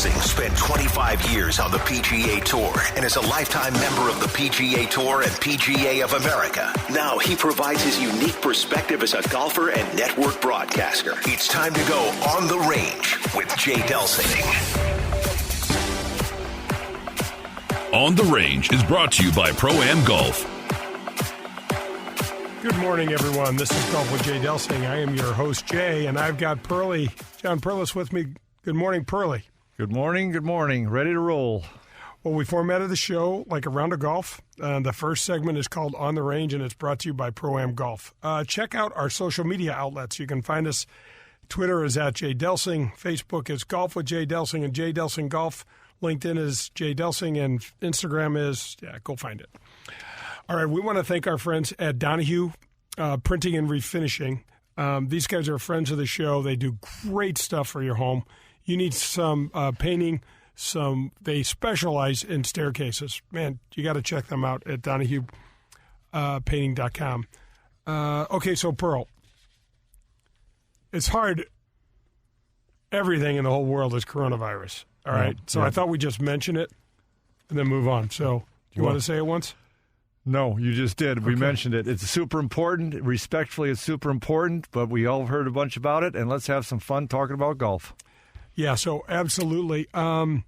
Delsing spent 25 years on the PGA Tour and is a lifetime member of the PGA Tour and PGA of America. Now he provides his unique perspective as a golfer and network broadcaster. It's time to go on the range with Jay Delsing. On the Range is brought to you by Pro-Am Golf. Good morning, everyone. This is Golf with Jay Delsing. I am your host, Jay, and I've got Pearly, John Perlis with me. Good morning, Pearly. Good morning, good morning. Ready to roll. Well, we formatted the show like a round of golf. The first segment is called On the Range, and it's brought to you by Pro-Am Golf. Check out our social media outlets. You can find us. Twitter is at Jay Delsing. Facebook is Golf with Jay Delsing and Jay Delsing Golf. LinkedIn is Jay Delsing, and Instagram is, go find it. All right, we want to thank our friends at Donahue Printing and Refinishing. These guys are friends of the show. They do great stuff for your home. You need some painting, they specialize in staircases. Man, you got to check them out at DonahuePainting.com. Okay, so Pearl, it's hard. Everything in the whole world is coronavirus. All right, so I thought we'd just mention it and then move on. So, do you want to say it once? No, you just did. We mentioned it. It's super important. Respectfully, it's super important, but we all heard a bunch about it, and let's have some fun talking about golf. Yeah, so absolutely. Want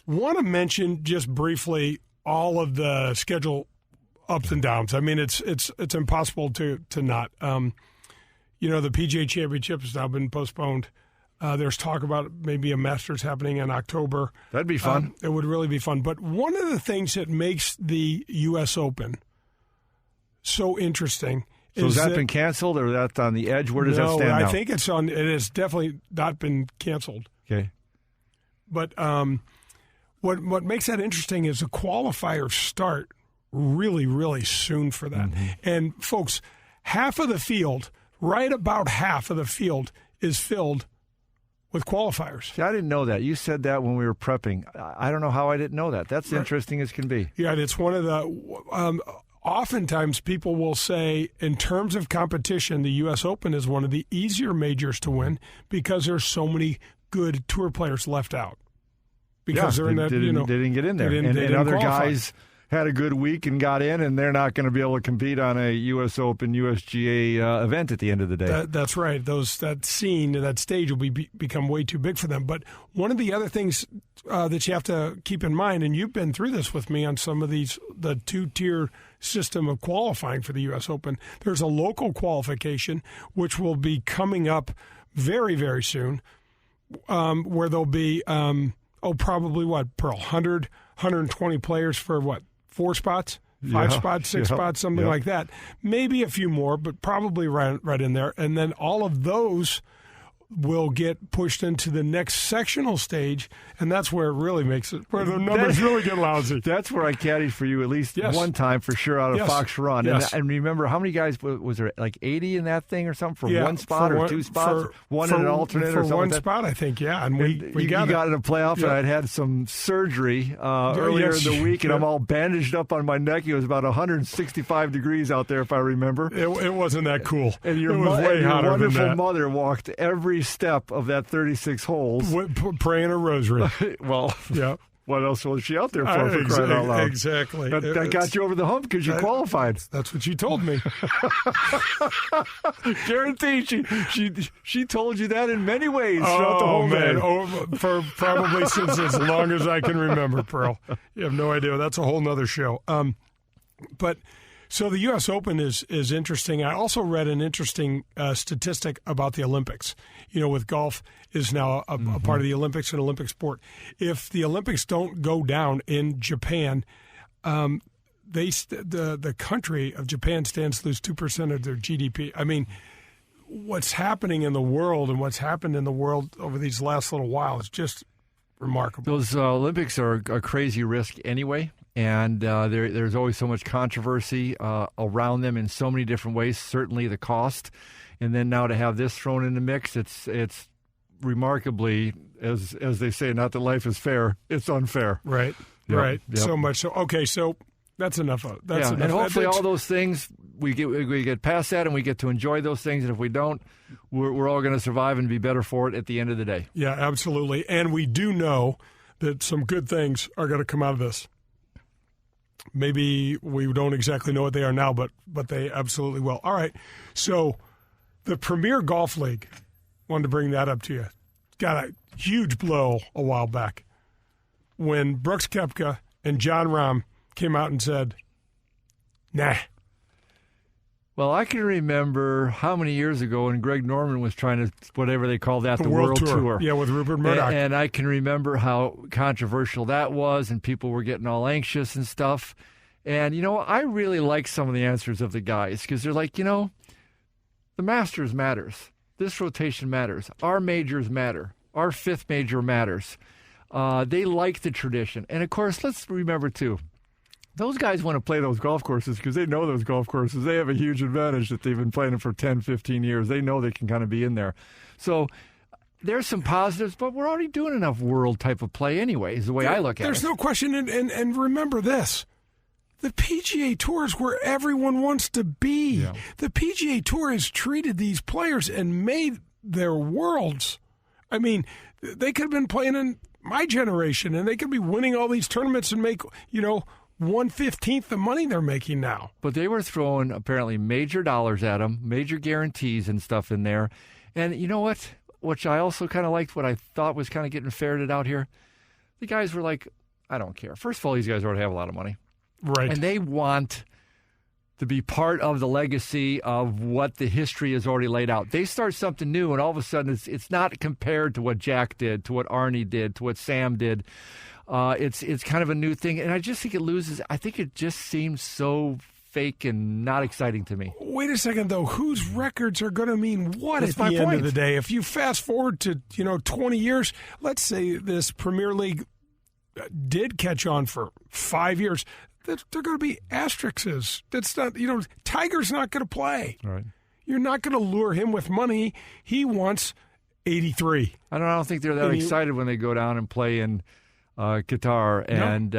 to mention just briefly all of the schedule ups and downs. I mean, it's impossible to not. The PGA Championship has now been postponed. There's talk about maybe a Masters happening in October. That'd be fun. It would really be fun. But one of the things that makes the U.S. Open so interesting is that been canceled or that's on the edge? Where does that stand now? I think it has definitely not been canceled. Okay. But what makes that interesting is the qualifiers start really, really soon for that. Mm-hmm. And, folks, right about half of the field is filled with qualifiers. See, I didn't know that. You said that when we were prepping. I don't know how I didn't know that. That's interesting as can be. Yeah, it's one of the oftentimes people will say, in terms of competition, the U.S. Open is one of the easier majors to win because there's so many good tour players left out. Because they didn't get in there. And other guys had a good week and got in, and they're not going to be able to compete on a U.S. Open, USGA event at the end of the day. That's right. That stage will become way too big for them. But one of the other things that you have to keep in mind, and you've been through this with me on some of the two-tier system of qualifying for the U.S. Open, there's a local qualification, which will be coming up very, very soon, where there'll be, probably what, Pearl, 120 players for what? 4 spots, 5 spots, 6 spots, something like that. Maybe a few more, but probably right in there. And then all of those will get pushed into the next sectional stage, and that's where it really makes it, where the numbers really get lousy. That's where I caddied for you at least one time for sure out of Fox Run. Yes. And remember, how many guys, was there like 80 in that thing or something for one spot or 2 spots? One in an alternate or something? For one spot, I think, And we got in a playoff, and I'd had some surgery earlier in the week, and I'm all bandaged up on my neck. It was about 165 degrees out there, if I remember. It wasn't that cool. And your wonderful mother walked every step of that 36 holes. Praying a rosary. Well, yeah. What else was she out there for crying out loud? Exactly. That got you over the hump because you qualified. That's what she told me. Guaranteed. She told you that in many ways throughout the whole day. For probably since as long as I can remember, Pearl. You have no idea. That's a whole nother show. So the U.S. Open is interesting. I also read an interesting statistic about the Olympics. With golf is now a part of the Olympics, an Olympic sport. If the Olympics don't go down in Japan, the country of Japan stands to lose 2% of their GDP. I mean, what's happening in the world and what's happened in the world over these last little while is just remarkable. Those Olympics are a crazy risk anyway. And there's always so much controversy around them in so many different ways, certainly the cost. And then now to have this thrown in the mix, it's remarkably, as they say, not that life is fair, it's unfair. Right, right. Yep. So much so. Okay, so That's enough. That's enough. And hopefully all those things, we get past that and we get to enjoy those things. And if we don't, we're all going to survive and be better for it at the end of the day. Yeah, absolutely. And we do know that some good things are going to come out of this. Maybe we don't exactly know what they are now, but they absolutely will. All right. So the Premier Golf League, wanted to bring that up to you, got a huge blow a while back when Brooks Koepka and John Rahm came out and said, nah. Well, I can remember how many years ago when Greg Norman was trying to, whatever they called that, the World Tour. Yeah, with Rupert Murdoch. And I can remember how controversial that was, and people were getting all anxious and stuff. And, I really like some of the answers of the guys because they're like, the Masters matters. This rotation matters. Our majors matter. Our fifth major matters. They like the tradition. And, of course, let's remember, too, those guys want to play those golf courses because they know those golf courses. They have a huge advantage that they've been playing them for 10, 15 years. They know they can kind of be in there. So there's some positives, but we're already doing enough world type of play anyway, is the way I look at it. There's no question. And remember this. The PGA Tour is where everyone wants to be. Yeah. The PGA Tour has treated these players and made their worlds. I mean, they could have been playing in my generation, and they could be winning all these tournaments and make, 1/15 the money they're making now. But they were throwing apparently major dollars at them, major guarantees and stuff in there. And you know what? Which I also kind of liked, what I thought was kind of getting ferreted out here. The guys were like, I don't care. First of all, these guys already have a lot of money. Right. And they want to be part of the legacy of what the history has already laid out. They start something new, and all of a sudden it's not compared to what Jack did, to what Arnie did, to what Sam did. It's kind of a new thing, and I just think it loses. I think it just seems so fake and not exciting to me. Wait a second, though. Whose records are going to mean what That's at the end point. of the day? If you fast forward to 20 years, let's say this Premier League did catch on for 5 years, they're going to be asterisks. That's not, Tiger's not going to play. Right. You're not going to lure him with money. He wants 83. I don't think they're that excited when they go down and play in Qatar and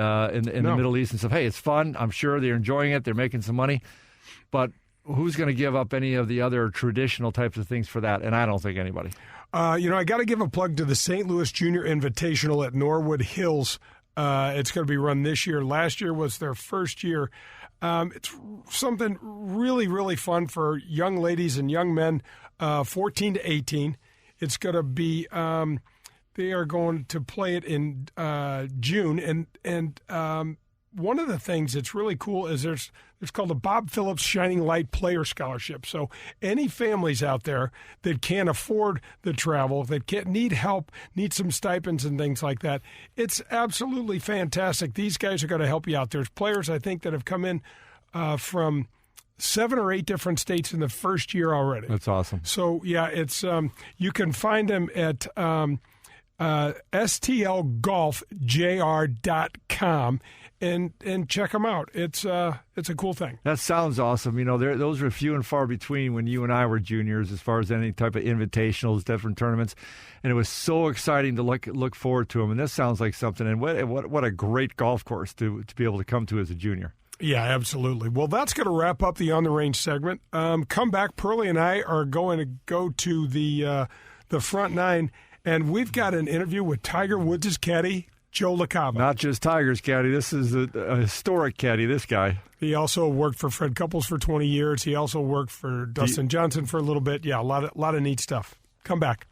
in the Middle East and stuff. Hey, it's fun. I'm sure they're enjoying it. They're making some money. But who's going to give up any of the other traditional types of things for that? And I don't think anybody. I got to give a plug to the St. Louis Junior Invitational at Norwood Hills. It's going to be run this year. Last year was their first year. It's something really, really fun for young ladies and young men, 14 to 18. It's going to be they are going to play it in June. And one of the things that's really cool is it's called the Bob Phillips Shining Light Player Scholarship. So any families out there that can't afford the travel, that need help, need some stipends and things like that, it's absolutely fantastic. These guys are going to help you out. There's players, I think, that have come in from 7 or 8 different states in the first year already. That's awesome. So, yeah, it's you can find them at stlgolfjr.com. And check them out. It's a cool thing. That sounds awesome. Those were few and far between when you and I were juniors as far as any type of invitationals, different tournaments. And it was so exciting to look forward to them. And this sounds like something. And what a great golf course to be able to come to as a junior. Yeah, absolutely. Well, that's going to wrap up the On the Range segment. Come back. Pearlie and I are going to go to the front nine, and we've got an interview with Tiger Woods' caddy, Joe LaCava. Not just Tiger's caddy. This is a historic caddy, this guy. He also worked for Fred Couples for 20 years. He also worked for Dustin Johnson for a little bit. Yeah, a lot of neat stuff. Come back.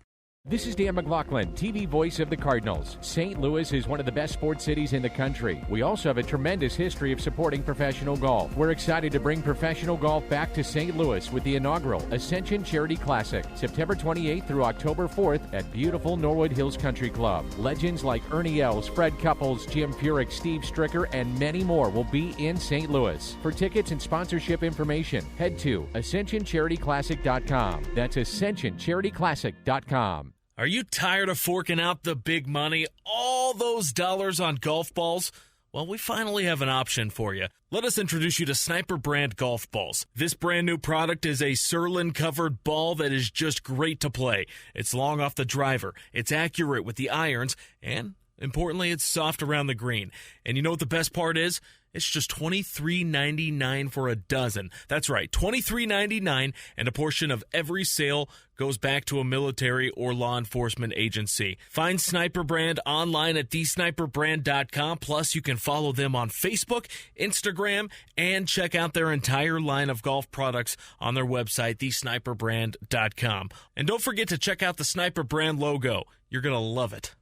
This is Dan McLaughlin, TV voice of the Cardinals. St. Louis is one of the best sports cities in the country. We also have a tremendous history of supporting professional golf. We're excited to bring professional golf back to St. Louis with the inaugural Ascension Charity Classic, September 28th through October 4th at beautiful Norwood Hills Country Club. Legends like Ernie Els, Fred Couples, Jim Furyk, Steve Stricker, and many more will be in St. Louis. For tickets and sponsorship information, head to AscensionCharityClassic.com. That's AscensionCharityClassic.com. Are you tired of forking out the big money, all those dollars on golf balls? Well, we finally have an option for you. Let us introduce you to Sniper brand golf balls. This brand new product is a Surlyn-covered ball that is just great to play. It's long off the driver, it's accurate with the irons, and Importantly, it's soft around the green. And you know what the best part is? It's just $23.99 for a dozen. That's right, $23.99, and a portion of every sale goes back to a military or law enforcement agency. Find Sniper Brand online at thesniperbrand.com. Plus, you can follow them on Facebook, Instagram, and check out their entire line of golf products on their website, thesniperbrand.com. And don't forget to check out the Sniper Brand logo. You're going to love it.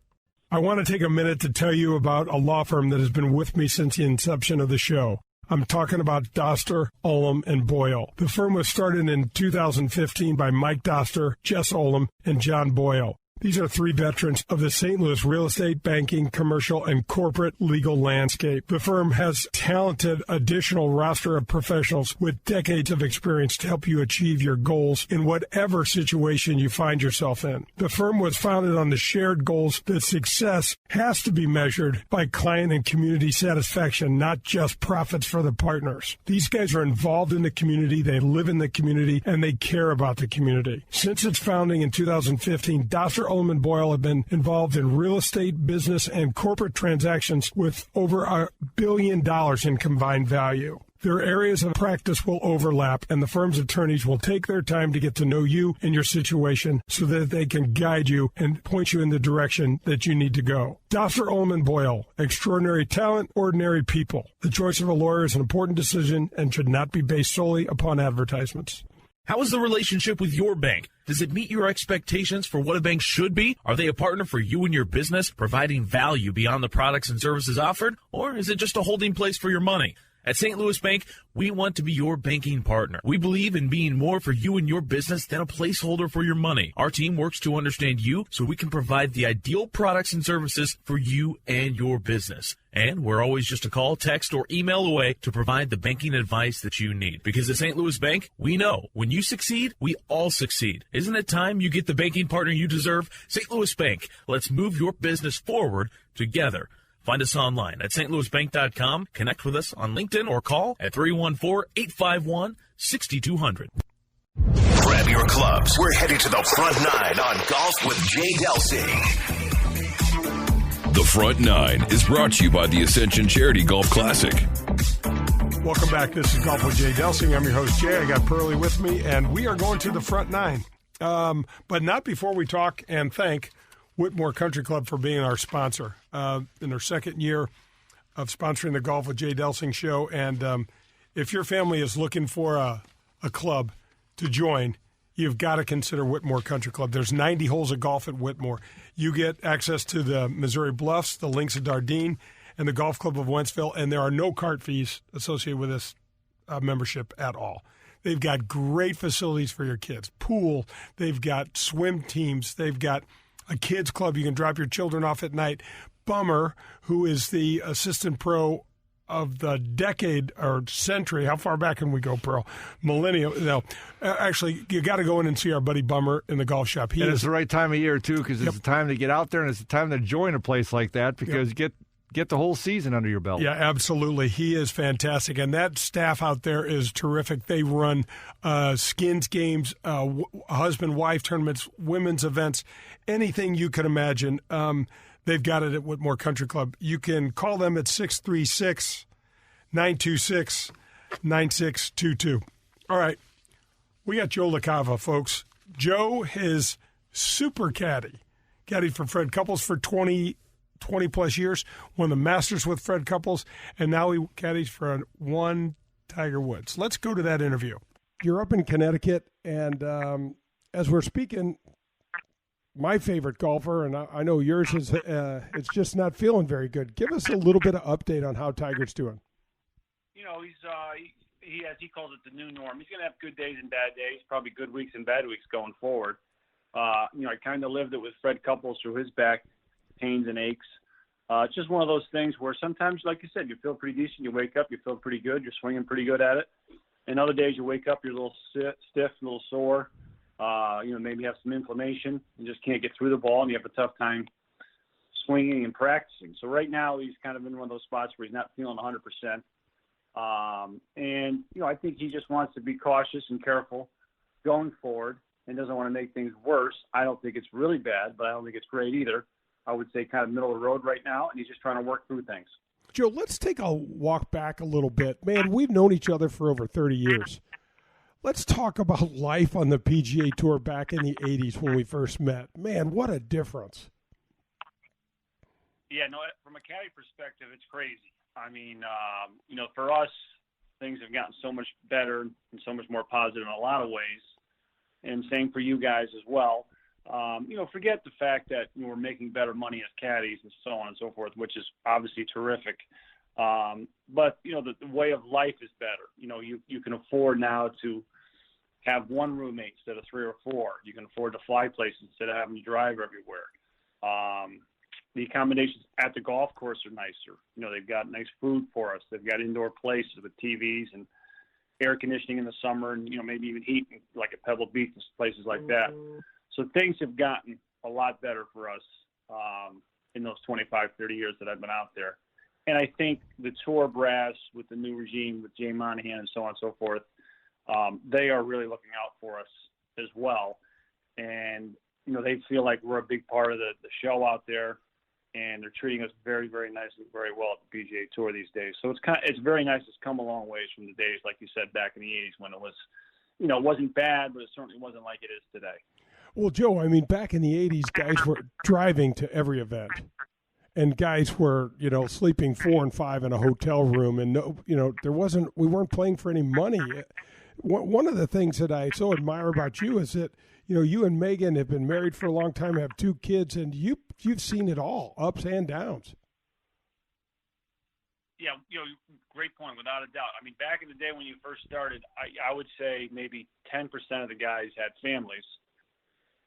I want to take a minute to tell you about a law firm that has been with me since the inception of the show. I'm talking about Doster, Ullom, and Boyle. The firm was started in 2015 by Mike Doster, Jess Ullom, and John Boyle. These are three veterans of the St. Louis real estate, banking, commercial, and corporate legal landscape. The firm has talented additional roster of professionals with decades of experience to help you achieve your goals in whatever situation you find yourself in. The firm was founded on the shared goals that success has to be measured by client and community satisfaction, not just profits for the partners. These guys are involved in the community, they live in the community, and they care about the community. Since its founding in 2015, Doster, Ullom, and Boyle have been involved in real estate, business, and corporate transactions with over $1 billion in combined value. Their areas of practice will overlap, and the firm's attorneys will take their time to get to know you and your situation so that they can guide you and point you in the direction that you need to go. Doster, Ullom, and Boyle, extraordinary talent, ordinary people. The choice of a lawyer is an important decision and should not be based solely upon advertisements. How is the relationship with your bank? Does it meet your expectations for what a bank should be? Are they a partner for you and your business, providing value beyond the products and services offered? Or is it just a holding place for your money? At St. Louis Bank, we want to be your banking partner. We believe in being more for you and your business than a placeholder for your money. Our team works to understand you so we can provide the ideal products and services for you and your business. And we're always just a call, text, or email away to provide the banking advice that you need. Because at St. Louis Bank, we know when you succeed, we all succeed. Isn't it time you get the banking partner you deserve? St. Louis Bank, let's move your business forward together. Find us online at stlouisbank.com. Connect with us on LinkedIn or call at 314-851-6200. Grab your clubs. We're heading to the front nine on Golf with Jay Delsing. The Front Nine is brought to you by the Ascension Charity Golf Classic. Welcome back. This is Golf with Jay Delsing. I'm your host, Jay. I got Pearlie with me, and we are going to the front nine. But not before we talk and thank Whitmore Country Club for being our sponsor in their second year of sponsoring the Golf with Jay Delsing show. And if your family is looking for a club to join, you've got to consider Whitmore Country Club. There's 90 holes of golf at Whitmore. You get access to the Missouri Bluffs, the Links of Dardenne, and the Golf Club of Wentzville, and there are no cart fees associated with this membership at all. They've got great facilities for your kids. Pool. They've got swim teams. They've got a kids club. You can drop your children off at night. Bummer, who is the assistant pro of the decade or century. How far back can we go, Pearl? Millennium. No, actually, you got to go in and see our buddy Bummer in the golf shop. It's the right time of year, too, because it's the time to get out there and it's the time to join a place like that because get the whole season under your belt. Yeah, absolutely. He is fantastic. And that staff out there is terrific. They run skins games, husband-wife tournaments, women's events, anything you can imagine. They've got it at Whitmore Country Club. You can call them at 636-926-9622. All right. We got Joe LaCava, folks. Joe is super caddy. Caddied for Fred Couples for 20-plus years. Won the Masters with Fred Couples. And now he caddies for one Tiger Woods. Let's go to that interview. You're up in Connecticut, and as we're speaking, my favorite golfer, and I know yours is, it's just not feeling very good. Give us a little bit of update on how Tiger's doing. You know, he's as he calls it, the new norm. He's going to have good days and bad days, probably good weeks and bad weeks going forward. I kind of lived it with Fred Couples through his back pains and aches. It's just one of those things where sometimes, like you said, you feel pretty decent. You wake up, you feel pretty good. You're swinging pretty good at it. And other days you wake up, you're a little stiff, a little sore. Maybe have some inflammation and just can't get through the ball, and you have a tough time swinging and practicing. So right now he's kind of in one of those spots where he's not feeling 100%. I think he just wants to be cautious and careful going forward and doesn't want to make things worse. I don't think it's really bad, but I don't think it's great either. I would say, kind of middle of the road right now, and he's just trying to work through things. Joe, let's take a walk back a little bit. Man, we've known each other for over 30 years. Let's talk about life on the PGA Tour back in the 80s when we first met. Man, what a difference. Yeah, no, from a caddy perspective, it's crazy. I mean, for us, things have gotten so much better and so much more positive in a lot of ways, and same for you guys as well. Forget the fact that we're making better money as caddies and so on and so forth, which is obviously terrific. But the way of life is better. You can afford now to have one roommate instead of 3 or 4. You can afford to fly places instead of having to drive everywhere. The accommodations at the golf course are nicer. They've got nice food for us. They've got indoor places with TVs and air conditioning in the summer, and maybe even heat, like at Pebble Beach and places like that. So things have gotten a lot better for us in those 25, 30 years that I've been out there. And I think the tour brass with the new regime, with Jay Monahan and so on and so forth, they are really looking out for us as well. And, they feel like we're a big part of the show out there, and they're treating us very, very nicely, very well at the PGA Tour these days. So it's very nice. It's come a long ways from the days, like you said, back in the 80s when it was, it wasn't bad, but it certainly wasn't like it is today. Well, Joe, I mean, back in the 80s, guys were driving to every event. And guys were, sleeping 4 and 5 in a hotel room. And, we weren't playing for any money. One of the things that I so admire about you is that, you and Megan have been married for a long time, have 2 kids, and you've seen it all, ups and downs. Yeah, great point, without a doubt. I mean, back in the day when you first started, I would say maybe 10% of the guys had families.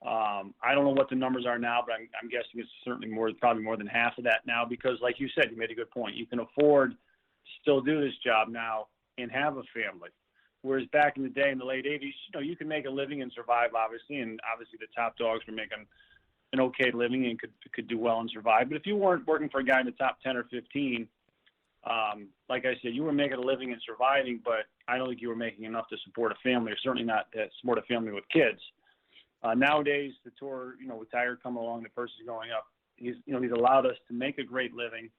I don't know what the numbers are now, but I'm guessing it's certainly probably more than half of that now, because like you said, you made a good point. You can afford to still do this job now and have a family. Whereas back in the day in the late 80s, you can make a living and survive, obviously, and obviously the top dogs were making an okay living and could do well and survive. But if you weren't working for a guy in the top 10 or 15, like I said, you were making a living and surviving, but I don't think you were making enough to support a family, or certainly not to support a family with kids. Nowadays, the tour, with Tiger coming along, the purse is going up. He's allowed us to make a great living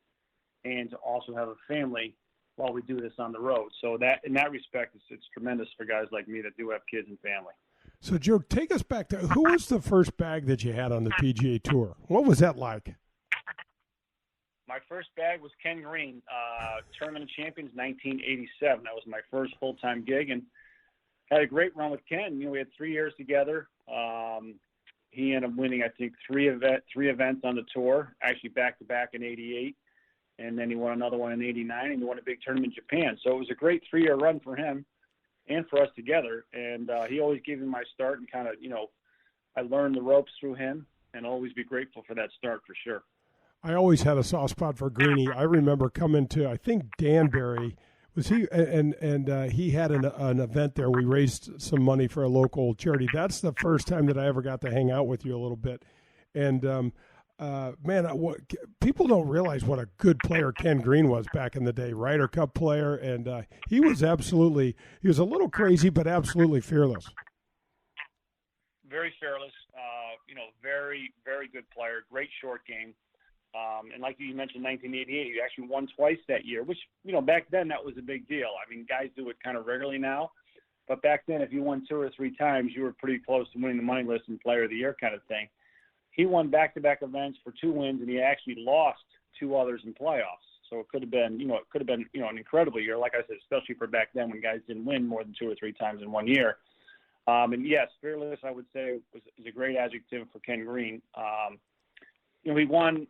and to also have a family while we do this on the road. So that, in that respect, it's tremendous for guys like me that do have kids and family. So, Joe, take us back to who was the first bag that you had on the PGA Tour? What was that like? My first bag was Ken Green, Tournament of Champions, 1987. That was my first full-time gig, and had a great run with Ken. We had 3 years together. He ended up winning, I think, three events on the tour, actually back-to-back in 88. And then he won another one in 89, and he won a big tournament in Japan. So it was a great 3-year run for him and for us together. And he always gave me my start, and kind of, I learned the ropes through him, and always be grateful for that start for sure. I always had a soft spot for Greeny. I remember coming to, I think, Danbury. Was he? And he had an event there. We raised some money for a local charity. That's the first time that I ever got to hang out with you a little bit. And people don't realize what a good player Ken Green was back in the day. Ryder Cup player, and he was a little crazy, but absolutely fearless. Very fearless. Very, very good player. Great short game. And like you mentioned, 1988, he actually won twice that year, which, back then that was a big deal. I mean, guys do it kind of regularly now, but back then if you won 2 or 3 times, you were pretty close to winning the money list and player of the year kind of thing. He won back-to-back events for 2 wins, and he actually lost 2 others in playoffs. So it could have been, an incredible year, like I said, especially for back then when guys didn't win more than 2 or 3 times in 1 year. And yes, fearless, I would say, is a great adjective for Ken Green. He won.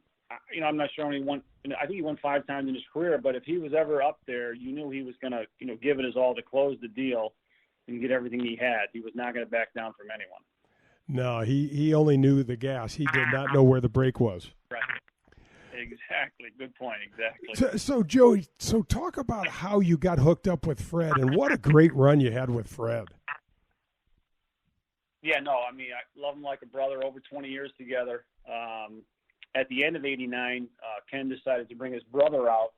I'm not sure how many won. I think he won 5 times in his career. But if he was ever up there, you knew he was going to, give it his all to close the deal and get everything he had. He was not going to back down from anyone. No, he only knew the gas. He did not know where the brake was. Right. Exactly. Good point. Exactly. So Joey, talk about how you got hooked up with Fred, and what a great run you had with Fred. Yeah, no, I mean, I love him like a brother, over 20 years together. At the end of 89, Ken decided to bring his brother out,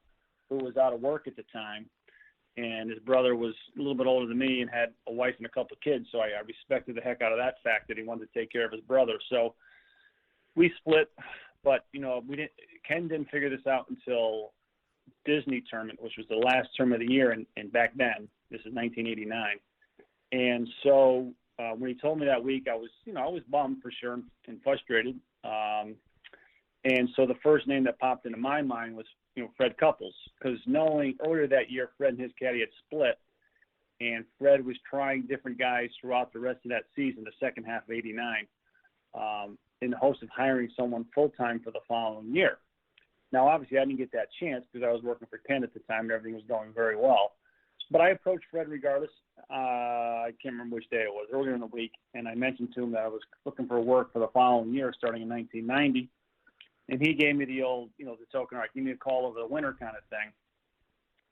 who was out of work at the time. And his brother was a little bit older than me and had a wife and a couple of kids, so I respected the heck out of that fact that he wanted to take care of his brother. So we split But Ken didn't figure this out until Disney tournament, which was the last tournament of the year, and back then, this is 1989. And so when he told me that week, I was bummed for sure and frustrated. And so the first name that popped into my mind was, Fred Couples, because knowing earlier that year, Fred and his caddy had split, and Fred was trying different guys throughout the rest of that season, the second half of '89, in the hopes of hiring someone full-time for the following year. Now, obviously, I didn't get that chance because I was working for Ken at the time and everything was going very well. But I approached Fred regardless. I can't remember which day it was, earlier in the week, and I mentioned to him that I was looking for work for the following year, starting in 1990. And he gave me the old, the token, all right, give me a call over the winter kind of thing.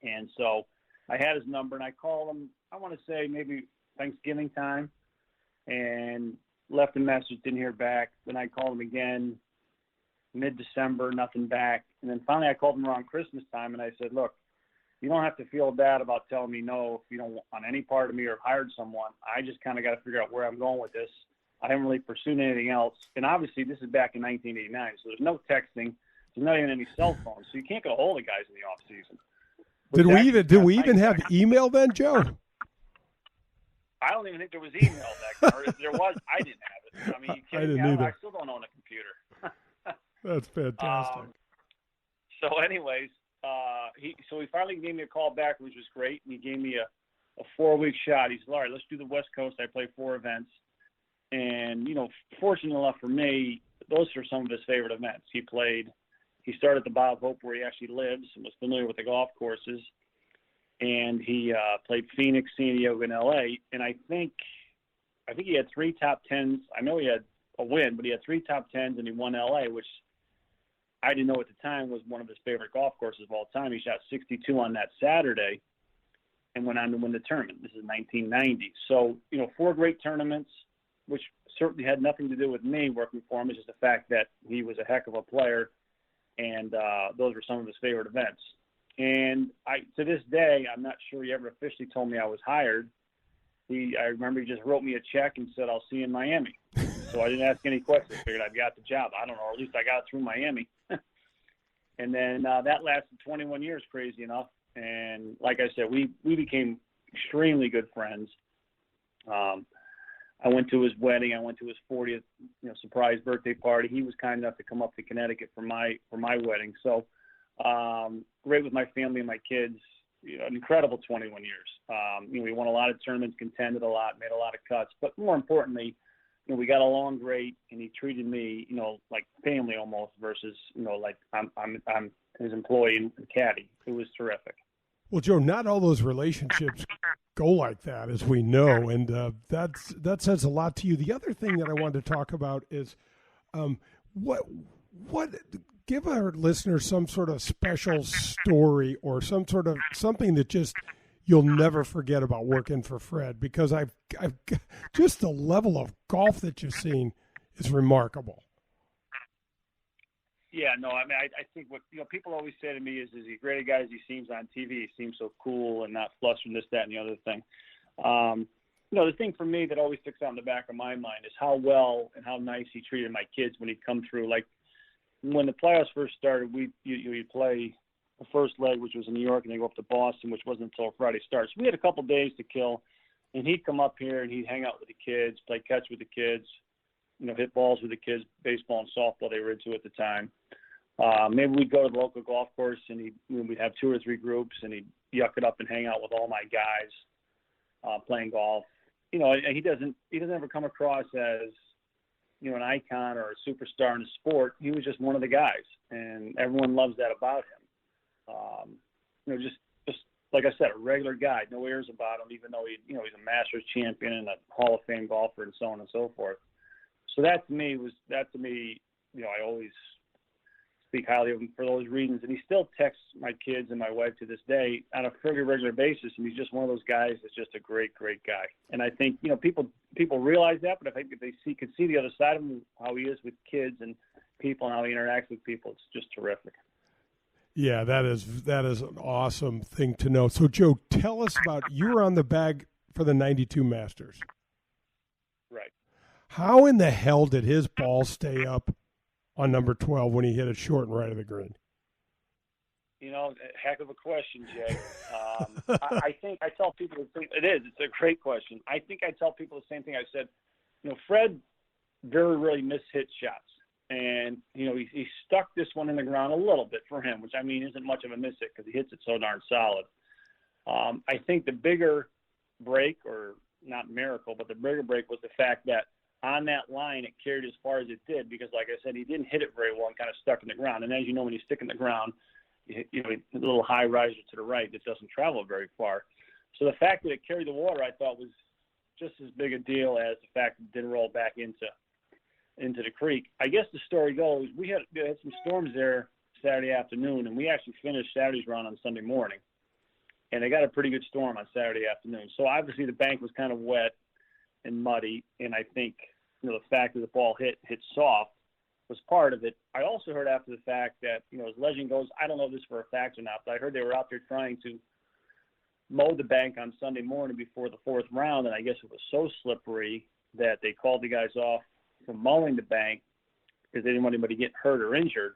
And so I had his number, and I called him, I want to say maybe Thanksgiving time, and left a message, didn't hear back. Then I called him again mid-December, nothing back. And then finally I called him around Christmas time, and I said, look, you don't have to feel bad about telling me no if you don't want any part of me or hired someone. I just kind of got to figure out where I'm going with this. I haven't really pursued anything else. And obviously this is back in 1989, so there's no texting. There's not even any cell phones, so you can't get a hold of guys in the off season. Did we even have email then, Joe? I don't even think there was email back then. Or if there was, I didn't have it. I mean, I didn't either. I still don't own a computer. That's fantastic. So anyways, he finally gave me a call back, which was great, and he gave me a 4-week shot. He said, all right, let's do the West Coast. I played 4 events. And, fortunate enough for me, those are some of his favorite events. He started at the Bob Hope where he actually lives and was familiar with the golf courses. And he played Phoenix, San Diego, and L.A. And I think he had 3 top 10s. I know he had a win, but he had 3 top 10s, and he won L.A., which I didn't know at the time was one of his favorite golf courses of all time. He shot 62 on that Saturday and went on to win the tournament. This is 1990. So, 4 great tournaments, which certainly had nothing to do with me working for him. It's just the fact that he was a heck of a player, and those were some of his favorite events. And to this day, I'm not sure he ever officially told me I was hired. I remember he just wrote me a check and said, I'll see you in Miami. So I didn't ask any questions. I figured I'd got the job. I don't know, or at least I got through Miami. And then that lasted 21 years, crazy enough. And like I said, we became extremely good friends. I went to his wedding. I went to his 40th, surprise birthday party. He was kind enough to come up to Connecticut for my wedding. So great with my family and my kids. An incredible 21 years. We won a lot of tournaments, contended a lot, made a lot of cuts. But more importantly, we got along great, and he treated me, like family almost versus, like I'm his employee and caddy. It was terrific. Well, Joe, not all those relationships go like that, as we know, and that says a lot to you. The other thing that I wanted to talk about is what give our listeners some sort of special story or something that just you'll never forget about working for Fred, because I've just the level of golf that you've seen is remarkable. Yeah, no, I mean, I think what people always say to me is he great a guy as he seems on TV? He seems so cool and not flustered, this, that, and the other thing. The thing for me that always sticks out in the back of my mind is how well and how nice he treated my kids when he'd come through. Like when the playoffs first started, you'd play the first leg, which was in New York, and they go up to Boston, which wasn't until Friday starts. We had a couple days to kill, and he'd come up here and he'd hang out with the kids, play catch with the kids, hit balls with the kids, baseball and softball they were into at the time. Maybe we'd go to the local golf course and we'd have 2 or 3 groups, and he'd yuck it up and hang out with all my guys playing golf. And he doesn't ever come across as an icon or a superstar in the sport. He was just one of the guys, and everyone loves that about him. Just like I said, a regular guy, no airs about him, even though he's a Masters champion and a Hall of Fame golfer and so on and so forth. So that to me, I always speak highly of him for those reasons. And he still texts my kids and my wife to this day on a fairly regular basis. And he's just one of those guys that's just a great, great guy. And I think, people realize that, but I think if they could see the other side of him, how he is with kids and people and how he interacts with people, it's just terrific. Yeah, that is an awesome thing to know. So, Joe, tell us about, you were on the bag for the 92 Masters. Right. How in the hell did his ball stay up on number 12 when he hit it short and right of the green? Heck of a question, Jay. I think I tell people it is. It's a great question. I think I tell people the same thing I said. Fred very rarely mishit shots. And, he stuck this one in the ground a little bit for him, which, isn't much of a miss hit because he hits it so darn solid. I think the bigger break, or not miracle, but the bigger break was the fact that on that line it carried as far as it did because, like I said, he didn't hit it very well and kind of stuck in the ground. And as you know, when you stick in the ground, a little high riser to the right that doesn't travel very far. So the fact that it carried the water, I thought, was just as big a deal as the fact that it didn't roll back into the creek. I guess the story goes, we had some storms there Saturday afternoon, and we actually finished Saturday's round on Sunday morning. And they got a pretty good storm on Saturday afternoon. So obviously the bank was kind of wet and muddy, and I think the fact that the ball hit soft was part of it. I also heard after the fact that, as legend goes, I don't know if this for a fact or not, but I heard they were out there trying to mow the bank on Sunday morning before the fourth round, and I guess it was so slippery that they called the guys off from mowing the bank because they didn't want anybody to get hurt or injured,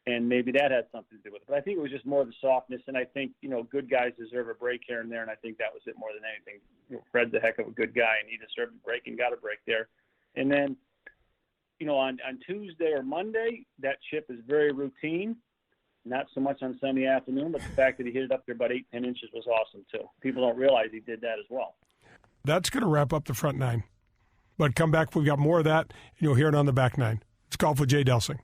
and maybe that had something to do with it. But I think it was just more the softness, and I think, good guys deserve a break here and there, and I think that was it more than anything. Fred's a heck of a good guy, and he deserved a break and got a break there. And then, on Tuesday or Monday, that chip is very routine. Not so much on Sunday afternoon, but the fact that he hit it up there about 8-10 inches was awesome, too. People don't realize he did that as well. That's going to wrap up the front nine. But come back, we've got more of that, and you'll hear it on the back nine. It's Golf with Jay Delsing.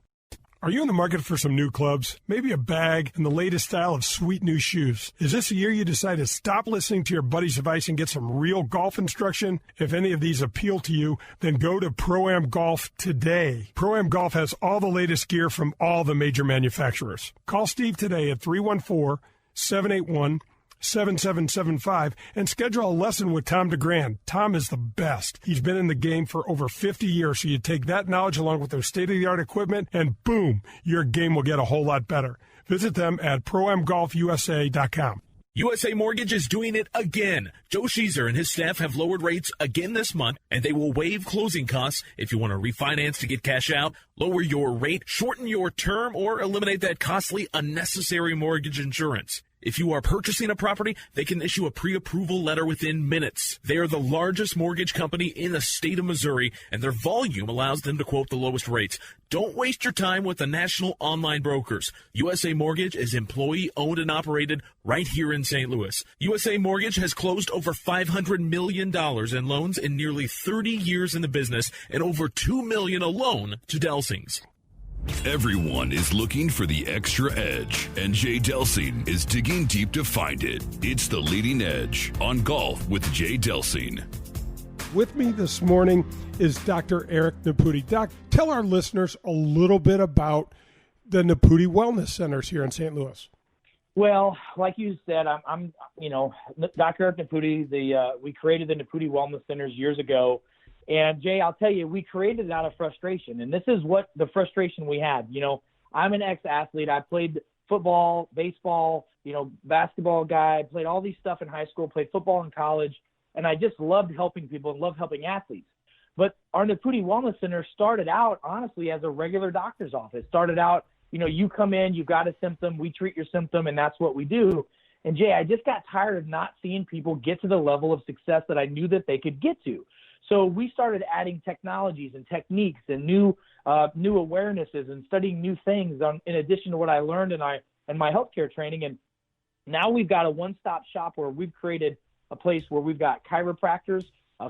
Are you in the market for some new clubs, maybe a bag, and the latest style of sweet new shoes? Is this a year you decide to stop listening to your buddy's advice and get some real golf instruction? If any of these appeal to you, then go to Pro-Am Golf today. Pro-Am Golf has all the latest gear from all the major manufacturers. Call Steve today at 314-781-7775 and schedule a lesson with Tom DeGrand. Tom is the best. He's been in the game for over 50 years, so you take that knowledge along with their state-of-the-art equipment, and boom, your game will get a whole lot better. Visit them at ProAmGolfUSA.com. USA Mortgage is doing it again. Joe Sheezer and his staff have lowered rates again this month, and they will waive closing costs if you want to refinance to get cash out, lower your rate, shorten your term, or eliminate that costly, unnecessary mortgage insurance. If you are purchasing a property, they can issue a pre-approval letter within minutes. They are the largest mortgage company in the state of Missouri, and their volume allows them to quote the lowest rates. Don't waste your time with the national online brokers. USA Mortgage is employee-owned and operated right here in St. Louis. USA Mortgage has closed over $500 million in loans in nearly 30 years in the business, and over $2 million alone to Delsing's. Everyone is looking for the extra edge, and Jay Delsing is digging deep to find it. It's The Leading Edge on Golf with Jay Delsing. With me this morning is Dr. Eric Naputi. Doc, tell our listeners a little bit about the Naputi Wellness Centers here in St. Louis. Well, like you said, I'm Dr. Eric Naputi. We created the Naputi Wellness Centers years ago. And, Jay, I'll tell you, we created it out of frustration. And this is what the frustration we had. I'm an ex-athlete. I played football, baseball, basketball guy, played all these stuff in high school, played football in college. And I just loved helping people and loved helping athletes. But our Naputi Wellness Center started out, honestly, as a regular doctor's office. Started out, you come in, you've got a symptom, we treat your symptom, and that's what we do. And, Jay, I just got tired of not seeing people get to the level of success that I knew that they could get to. So we started adding technologies and techniques and new awarenesses and studying new things in addition to what I learned in my healthcare training. And now we've got a one-stop shop where we've created a place where we've got chiropractors,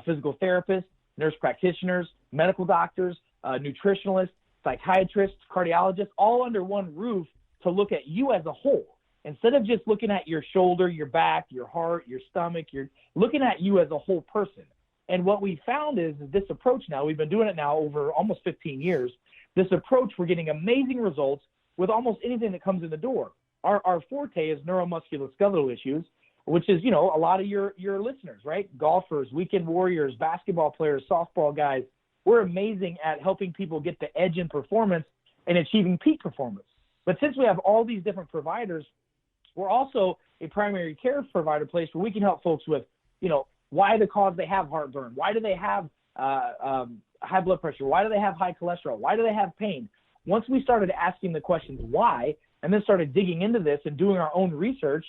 physical therapists, nurse practitioners, medical doctors, nutritionalists, psychiatrists, cardiologists, all under one roof to look at you as a whole. Instead of just looking at your shoulder, your back, your heart, your stomach, you're looking at you as a whole person. And what we found is this approach now, we've been doing it now over almost 15 years. This approach, we're getting amazing results with almost anything that comes in the door. Our forte is neuromusculoskeletal issues, which is, a lot of your listeners, right? Golfers, weekend warriors, basketball players, softball guys. We're amazing at helping people get the edge in performance and achieving peak performance. But since we have all these different providers, we're also a primary care provider place where we can help folks with, why the cause they have heartburn, why do they have high blood pressure, why do they have high cholesterol, why do they have pain, once we started asking the questions why, and then started digging into this and doing our own research,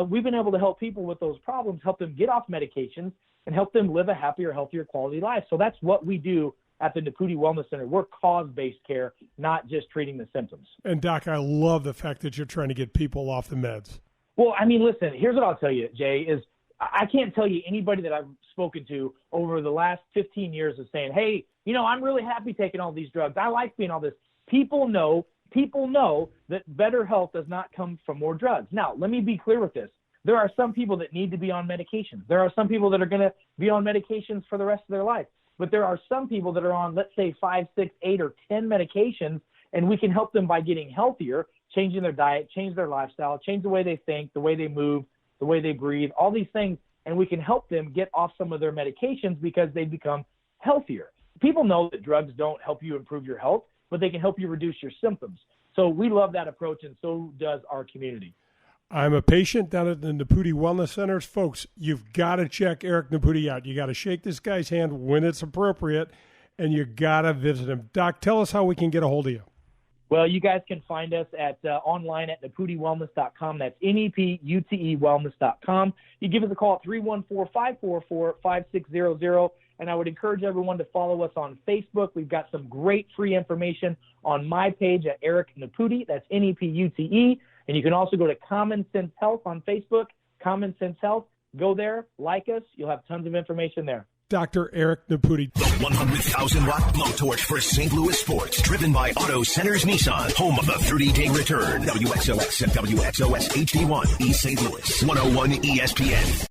we've been able to help people with those problems, help them get off medications, and help them live a happier, healthier quality life. So that's what we do at the Naputi Wellness Center. We're cause-based care, not just treating the symptoms. And, Doc, I love the fact that you're trying to get people off the meds. Well, I mean, listen, here's what I'll tell you, Jay, is I can't tell you anybody that I've spoken to over the last 15 years is saying, hey, I'm really happy taking all these drugs. I like being all this. People know that better health does not come from more drugs. Now, let me be clear with this. There are some people that need to be on medications. There are some people that are going to be on medications for the rest of their life. But there are some people that are on, let's say, 5, 6, 8, or 10 medications, and we can help them by getting healthier, changing their diet, change their lifestyle, change the way they think, the way they move, the way they breathe, all these things, and we can help them get off some of their medications because they become healthier. People know that drugs don't help you improve your health, but they can help you reduce your symptoms. So we love that approach, and so does our community. I'm a patient down at the Naputi Wellness Centers. Folks, you've got to check Eric Naputi out. You got to shake this guy's hand when it's appropriate, and you got to visit him. Doc, tell us how we can get a hold of you. Well, you guys can find us at online at NaputiWellness.com. That's NEPUTE Wellness.com. You give us a call at 314-544-5600. And I would encourage everyone to follow us on Facebook. We've got some great free information on my page at Eric Naputi. That's NEPUTE. And you can also go to Common Sense Health on Facebook, Common Sense Health. Go there, like us. You'll have tons of information there. Dr. Eric Naputi. The 100,000-watt blowtorch for St. Louis sports, driven by Auto Centers Nissan, home of the 30-day return. WXOX and WXOS HD1, East St. Louis, 101 ESPN.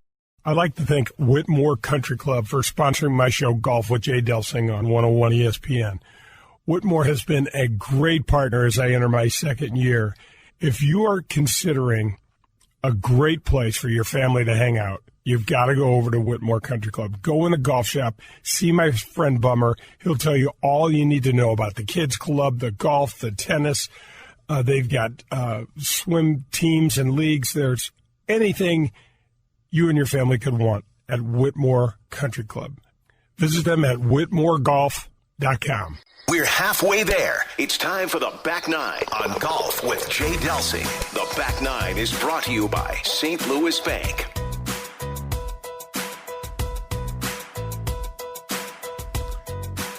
I'd like to thank Whitmore Country Club for sponsoring my show, Golf with Jay Delsing, on 101 ESPN. Whitmore has been a great partner as I enter my second year. If you are considering a great place for your family to hang out, you've got to go over to Whitmore Country Club. Go in the golf shop, see my friend Bummer. He'll tell you all you need to know about the kids club, the golf, the tennis. They've got swim teams and leagues. There's anything you and your family could want at Whitmore Country Club. Visit them at whitmoregolf.com. We're halfway there. It's time for the Back Nine on Golf with Jay Delsing. The Back Nine is brought to you by St. Louis Bank.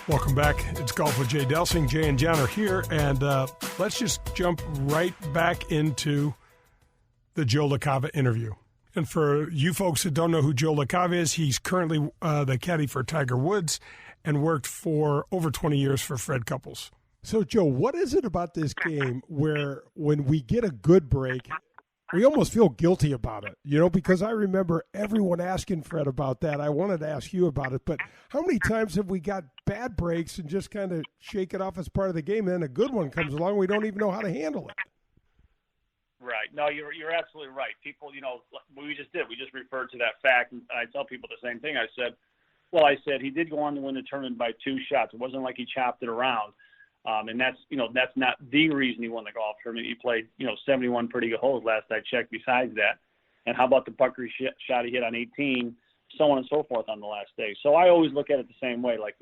Welcome back. It's Golf with Jay Delsing. Jay and John are here, and let's just jump right back into the Joe LaCava interview. And for you folks that don't know who Joe LaCava is, he's currently the caddy for Tiger Woods and worked for over 20 years for Fred Couples. So, Joe, what is it about this game where when we get a good break, we almost feel guilty about it? Because I remember everyone asking Fred about that. I wanted to ask you about it, but how many times have we got bad breaks and just kind of shake it off as part of the game, and then a good one comes along, we don't even know how to handle it? Right. No, you're absolutely right. People, we just did. We just referred to that fact, and I tell people the same thing. I said he did go on to win the tournament by 2 shots. It wasn't like he chopped it around. And that's not the reason he won the golf tournament. He played, 71 pretty good holes last I checked besides that. And how about the pucker shot he hit on 18, so on and so forth on the last day. So I always look at it the same way. Like,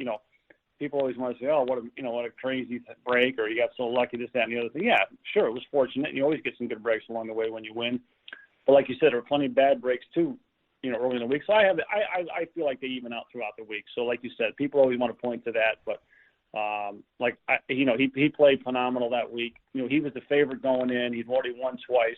people always want to say, oh, what a crazy break, or you got so lucky, this, that, and the other thing. Yeah, sure, it was fortunate. You always get some good breaks along the way when you win. But like you said, there are plenty of bad breaks too, early in the week. So I feel like they even out throughout the week. So like you said, people always want to point to that, but he played phenomenal that week. He was the favorite going in. He'd already won twice.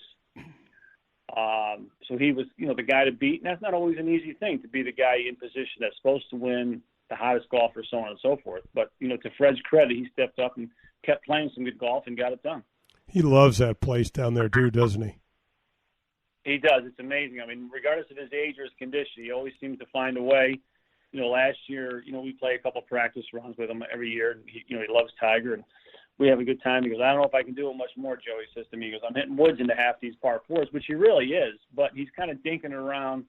So he was, the guy to beat. And that's not always an easy thing, to be the guy in position that's supposed to win, the hottest golfer, so on and so forth. But, to Fred's credit, he stepped up and kept playing some good golf and got it done. He loves that place down there too, doesn't he? He does. It's amazing. I mean, regardless of his age or his condition, he always seems to find a way. Last year, we play a couple practice runs with him every year. And he loves Tiger, and we have a good time. He goes, I don't know if I can do it much more, Joe. He says to me, he goes, I'm hitting woods into half these par 4s, which he really is. But he's kind of dinking around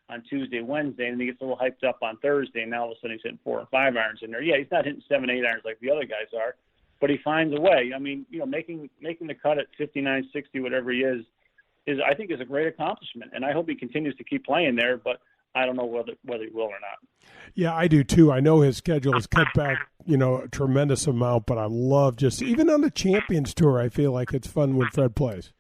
on Tuesday, Wednesday, and he gets a little hyped up on Thursday, and now all of a sudden he's hitting 4 and 5 irons in there. Yeah, he's not hitting 7, 8 irons like the other guys are, but he finds a way. I mean, making the cut at 59, 60, whatever he is I think is a great accomplishment, and I hope he continues to keep playing there. But I don't know whether he will or not. Yeah, I do too. I know his schedule is cut back, a tremendous amount, but I love just even on the Champions Tour, I feel like it's fun when Fred plays.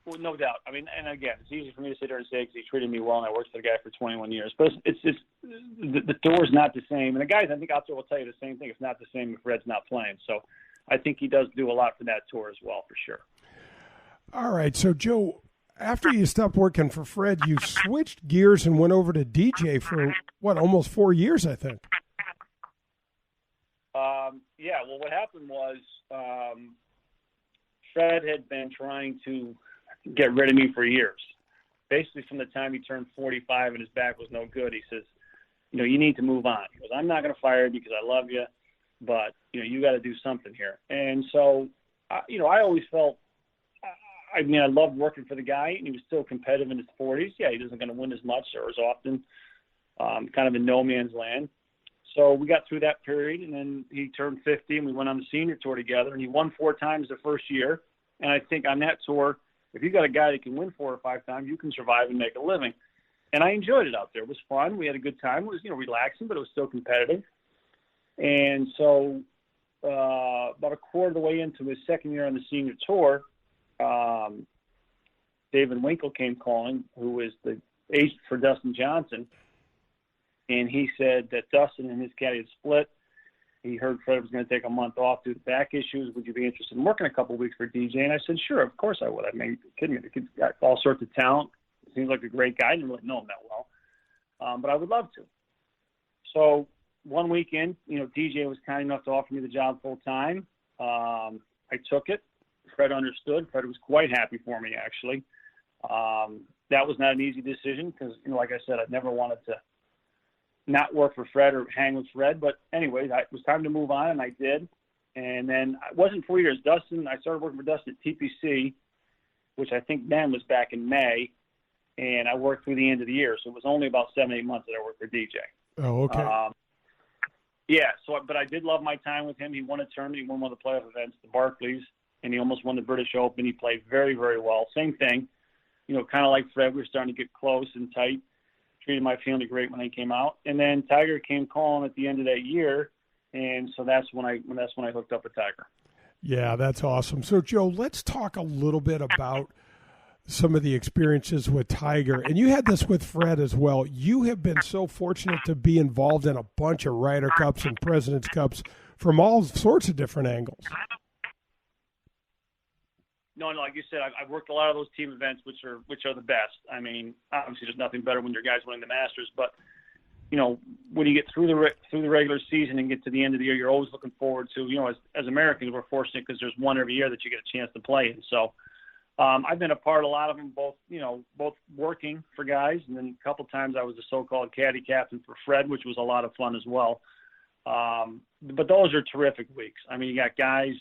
Well, no doubt. I mean, and again, it's easy for me to sit here and say because he treated me well and I worked for the guy for 21 years. But it's the tour's not the same. And the guys I think out there will tell you the same thing. It's not the same if Fred's not playing. So I think he does do a lot for that tour as well, for sure. All right. So, Joe, after you stopped working for Fred, you switched gears and went over to DJ for, almost 4 years, I think. Yeah, well, what happened was Fred had been trying to get rid of me for years. Basically, from the time he turned 45 and his back was no good, he says, you need to move on. He goes, I'm not going to fire you because I love you, but, you got to do something here. And so, I always felt, I loved working for the guy, and he was still competitive in his 40s. Yeah, he isn't going to win as much or as often, kind of in no man's land. So we got through that period, and then he turned 50, and we went on the senior tour together, and he won 4 times the first year. And I think on that tour, if you got a guy that can win 4 or 5 times, you can survive and make a living. And I enjoyed it out there. It was fun. We had a good time. It was, relaxing, but it was still competitive. And so about a quarter of the way into his second year on the senior tour, David Winkle came calling, who is the agent for Dustin Johnson, and he said that Dustin and his caddy had split. He heard Fred was going to take a month off due to back issues. Would you be interested in working a couple of weeks for DJ? And I said, sure, of course I would. I mean, kidding me? The kid's got all sorts of talent. Seems like a great guy. I didn't really know him that well, but I would love to. So one weekend, DJ was kind enough to offer me the job full time. I took it. Fred understood. Fred was quite happy for me, actually. That was not an easy decision because, like I said, I never wanted to not work for Fred or hang with Fred. But anyways, it was time to move on, and I did. And then it wasn't 4 years. I started working for Dustin at TPC, which I think then was back in May, and I worked through the end of the year. So it was only about 7-8 months that I worked for DJ. Oh, okay. Yeah, but I did love my time with him. He won a tournament. He won one of the playoff events, the Barclays, and he almost won the British Open. He played very, very well. Same thing, kind of like Fred. We were starting to get close and tight. Treated my family great when they came out. And then Tiger came calling at the end of that year, and so that's when I hooked up with Tiger. Yeah, that's awesome. So, Joe, let's talk a little bit about some of the experiences with Tiger. And you had this with Fred as well. You have been so fortunate to be involved in a bunch of Ryder Cups and President's Cups from all sorts of different angles. No, like you said, I've worked a lot of those team events, which are the best. I mean, obviously, there's nothing better when your guys winning the Masters, but when you get through the regular season and get to the end of the year, you're always looking forward to. As Americans, we're fortunate because there's one every year that you get a chance to play in. So, I've been a part of a lot of them, both working for guys, and then a couple times I was the so-called caddy captain for Fred, which was a lot of fun as well. But those are terrific weeks. I mean, you got guys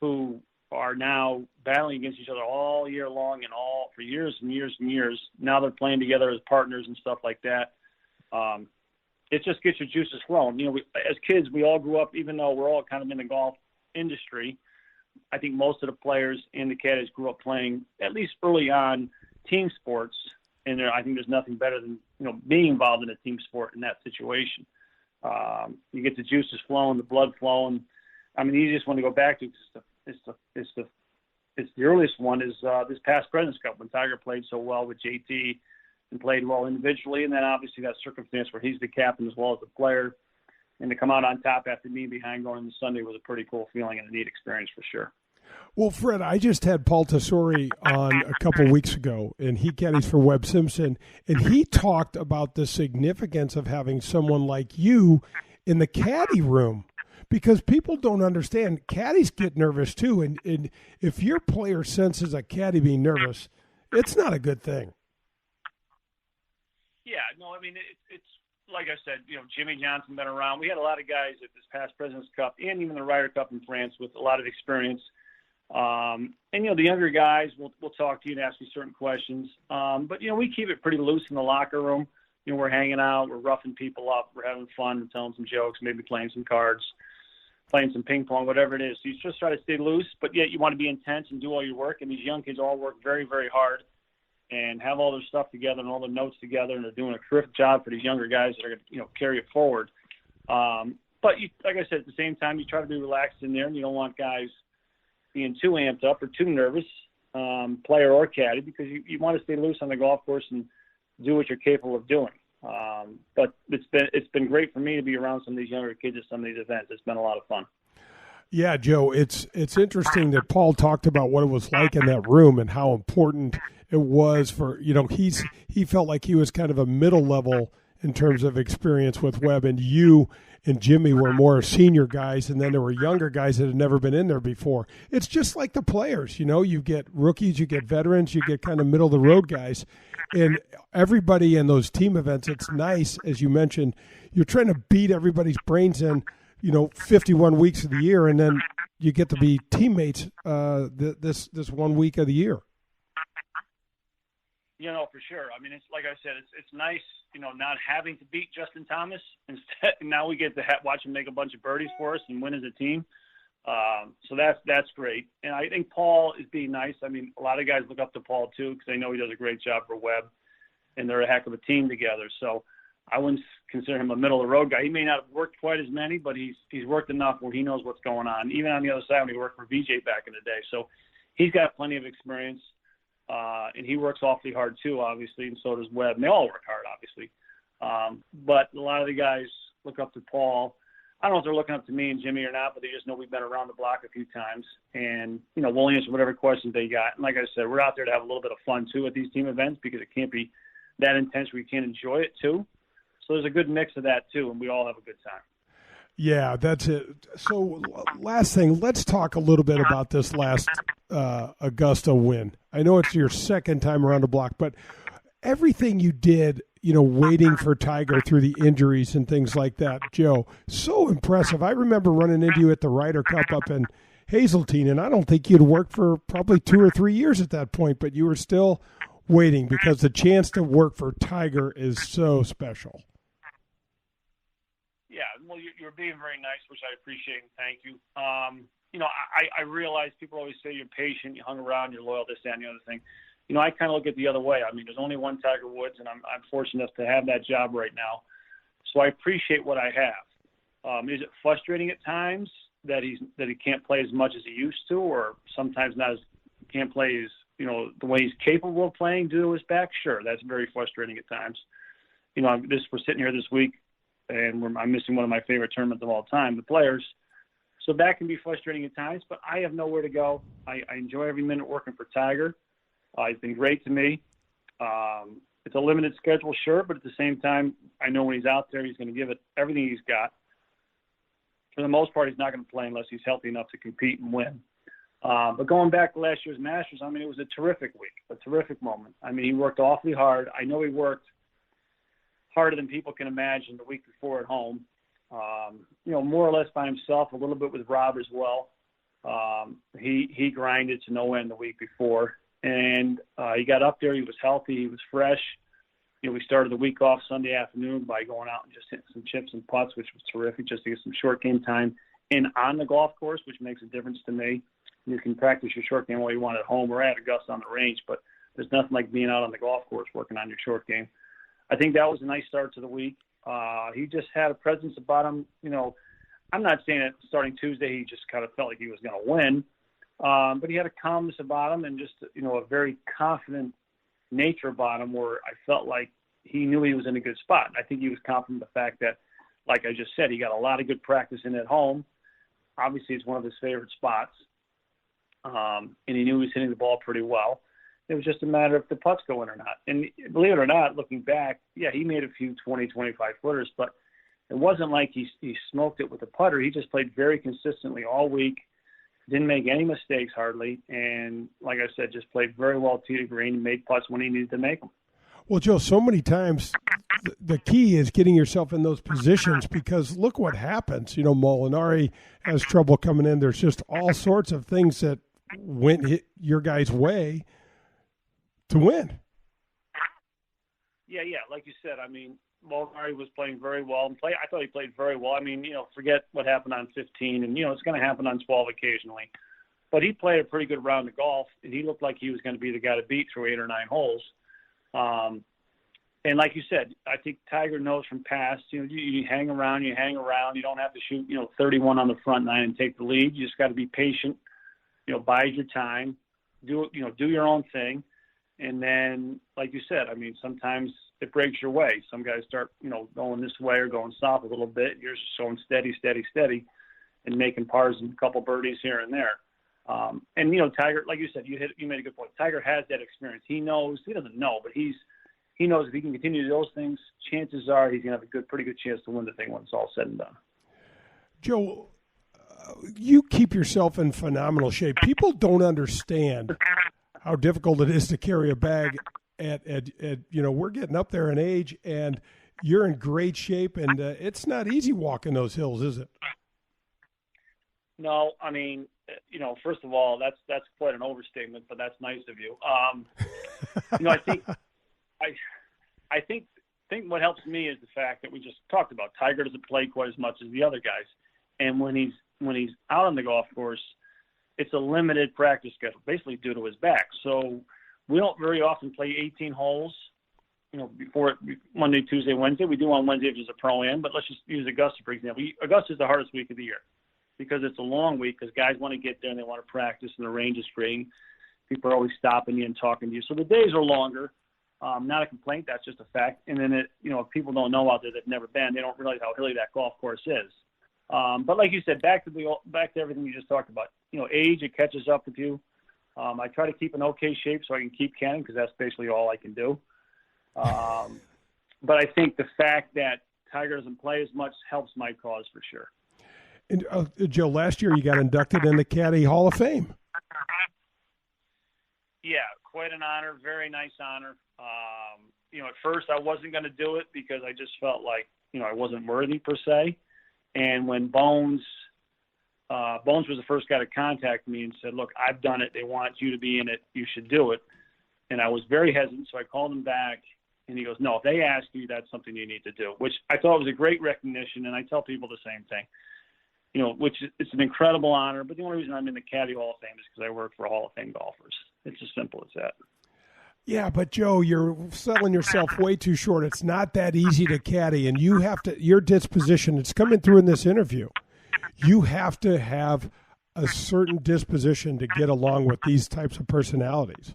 who are now battling against each other all year long and all for years and years and years. Now they're playing together as partners and stuff like that. It just gets your juices flowing. As kids, we all grew up, even though we're all kind of in the golf industry, I think most of the players and the caddies grew up playing, at least early on, team sports. And I think there's nothing better than, being involved in a team sport in that situation. You get the juices flowing, the blood flowing. I mean, the easiest one to go back to it's the earliest one is this past President's Cup when Tiger played so well with JT and played well individually, and then obviously that circumstance where he's the captain as well as the player, and to come out on top after me behind going into Sunday was a pretty cool feeling and a neat experience for sure. Well, Fred, I just had Paul Tesori on a couple of weeks ago, and he caddies for Webb Simpson, and he talked about the significance of having someone like you in the caddy room. Because people don't understand, caddies get nervous too, and if your player senses a caddy being nervous, it's not a good thing. Yeah, no, I mean, it's like I said, Jimmy Johnson been around. We had a lot of guys at this past President's Cup and even the Ryder Cup in France with a lot of experience. And, the younger guys will talk to you and ask you certain questions. But, we keep it pretty loose in the locker room. We're hanging out, we're roughing people up, we're having fun, telling some jokes, maybe playing some cards, playing some ping pong, whatever it is. So you just try to stay loose, but yet you want to be intense and do all your work. And these young kids all work very, very hard. and have all their stuff together and all their notes together, and they're doing a terrific job for these younger guys that are going to, carry it forward. But like I said, at the same time, you try to be relaxed in there, and you don't want guys being too amped up or too nervous, player or caddy, because you want to stay loose on the golf course and do what you're capable of doing. But it's been great for me to be around some of these younger kids at some of these events. It's been a lot of fun. Yeah, Joe, it's interesting that Paul talked about what it was like in that room and how important it was for, he felt like he was kind of a middle level in terms of experience with Webb, and you and Jimmy were more senior guys, and then there were younger guys that had never been in there before. It's just like the players, you get rookies, you get veterans, you get kind of middle of the road guys, and everybody in those team events, it's nice, as you mentioned, you're trying to beat everybody's brains in, 51 weeks of the year, and then you get to be teammates this 1 week of the year. For sure. I mean, it's like I said, it's nice, not having to beat Justin Thomas. Instead, now we get to watch him make a bunch of birdies for us and win as a team. So that's great. And I think Paul is being nice. I mean, a lot of guys look up to Paul too, because they know he does a great job for Webb, and they're a heck of a team together. So I wouldn't consider him a middle of the road guy. He may not have worked quite as many, but he's worked enough where he knows what's going on. Even on the other side when he worked for VJ back in the day. So he's got plenty of experience. And he works awfully hard too, obviously, and so does Webb. And they all work hard, obviously. But a lot of the guys look up to Paul. I don't know if they're looking up to me and Jimmy or not, but they just know we've been around the block a few times. And, we'll answer whatever questions they got. And like I said, we're out there to have a little bit of fun too at these team events, because it can't be that intense where you can't enjoy it too. So there's a good mix of that too, and we all have a good time. Yeah, that's it. So last thing, let's talk a little bit about this last Augusta win. I know it's your second time around the block, but everything you did, waiting for Tiger through the injuries and things like that, Joe, so impressive. I remember running into you at the Ryder Cup up in Hazeltine, and I don't think you'd worked for probably 2 or 3 years at that point, but you were still waiting because the chance to work for Tiger is so special. Yeah, well, you're being very nice, which I appreciate, and thank you. I realize people always say you're patient, you hung around, you're loyal, this, that, and the other thing. I kind of look at the other way. I mean, there's only one Tiger Woods, and I'm fortunate enough to have that job right now. So I appreciate what I have. Is it frustrating at times that he can't play as much as he used to, or sometimes can't play as the way he's capable of playing due to his back? Sure, that's very frustrating at times. We're sitting here this week, and I'm missing one of my favorite tournaments of all time, the Players. So that can be frustrating at times, but I have nowhere to go. I enjoy every minute working for Tiger. He's been great to me. It's a limited schedule, sure, but at the same time, I know when he's out there, he's going to give it everything he's got. For the most part, he's not going to play unless he's healthy enough to compete and win. But going back to last year's Masters, it was a terrific week, a terrific moment. He worked awfully hard. I know he worked harder than people can imagine the week before at home. More or less by himself, a little bit with Rob as well. He grinded to no end the week before, and he got up there. He was healthy. He was fresh. We started the week off Sunday afternoon by going out and just hitting some chips and putts, which was terrific, just to get some short game time in on the golf course, which makes a difference to me. You can practice your short game all you want at home or at Augusta on the range, but there's nothing like being out on the golf course working on your short game. I think that was a nice start to the week. He just had a presence about him. I'm not saying that starting Tuesday he just kind of felt like he was going to win, but he had a calmness about him and just, a very confident nature about him where I felt like he knew he was in a good spot. I think he was confident in the fact that, like I just said, he got a lot of good practice in at home. Obviously, it's one of his favorite spots, and he knew he was hitting the ball pretty well. It was just a matter of the putts go in or not. And believe it or not, looking back, yeah, he made a few 20, 25 footers, but it wasn't like he smoked it with a putter. He just played very consistently all week, didn't make any mistakes hardly, and like I said, just played very well tee to green and made putts when he needed to make them. Well, Joe, so many times the key is getting yourself in those positions because look what happens. Molinari has trouble coming in. There's just all sorts of things that went your guy's way to win. Yeah. Like you said, Molinari was playing very well. I thought he played very well. Forget what happened on 15, and, it's going to happen on 12 occasionally. But he played a pretty good round of golf, and he looked like he was going to be the guy to beat through 8 or 9 holes. And like you said, I think Tiger knows from past, you hang around. You don't have to shoot, 31 on the front nine and take the lead. You just got to be patient, bide your time, do your own thing. And then, like you said, I mean, sometimes it breaks your way. Some guys start, going this way or going south a little bit. You're just going steady, and making pars and a couple birdies here and there. And Tiger, like you said, you made a good point. Tiger has that experience. He knows. He doesn't know, but he knows if he can continue to do those things, chances are he's going to have a pretty good chance to win the thing when it's all said and done. Joe, you keep yourself in phenomenal shape. People don't understand how difficult it is to carry a bag at we're getting up there in age, and you're in great shape, and it's not easy walking those hills, is it? No, I mean, first of all, that's quite an overstatement, but that's nice of you. I think what helps me is the fact that we just talked about. Tiger doesn't play quite as much as the other guys, and when he's out on the golf course, it's a limited practice schedule, basically due to his back. So we don't very often play 18 holes, before Monday, Tuesday, Wednesday. We do on Wednesday if it's a pro-am, but let's just use Augusta, for example. Augusta is the hardest week of the year because it's a long week because guys want to get there and they want to practice and the range is great. People are always stopping you and talking to you. So the days are longer. Not a complaint. That's just a fact. And then, if people don't know out there that've never been, they don't realize how hilly that golf course is. But like you said, back to everything you just talked about. Age, it catches up with you. I try to keep in okay shape so I can keep canning because that's basically all I can do. But I think the fact that Tiger doesn't play as much helps my cause for sure. And Joe, last year you got inducted in the Caddie Hall of Fame. Yeah, quite an honor, very nice honor. At first I wasn't going to do it because I just felt like, I wasn't worthy per se. And when Bones was the first guy to contact me and said, look, I've done it. They want you to be in it. You should do it. And I was very hesitant, so I called him back, and he goes, no, if they ask you, that's something you need to do, which I thought was a great recognition, and I tell people the same thing. It's an incredible honor, but the only reason I'm in the Caddie Hall of Fame is because I work for Hall of Fame golfers. It's as simple as that. Yeah, but Joe, you're selling yourself way too short. It's not that easy to caddy, and you have to. Your disposition, it's coming through in this interview. You have to have a certain disposition to get along with these types of personalities.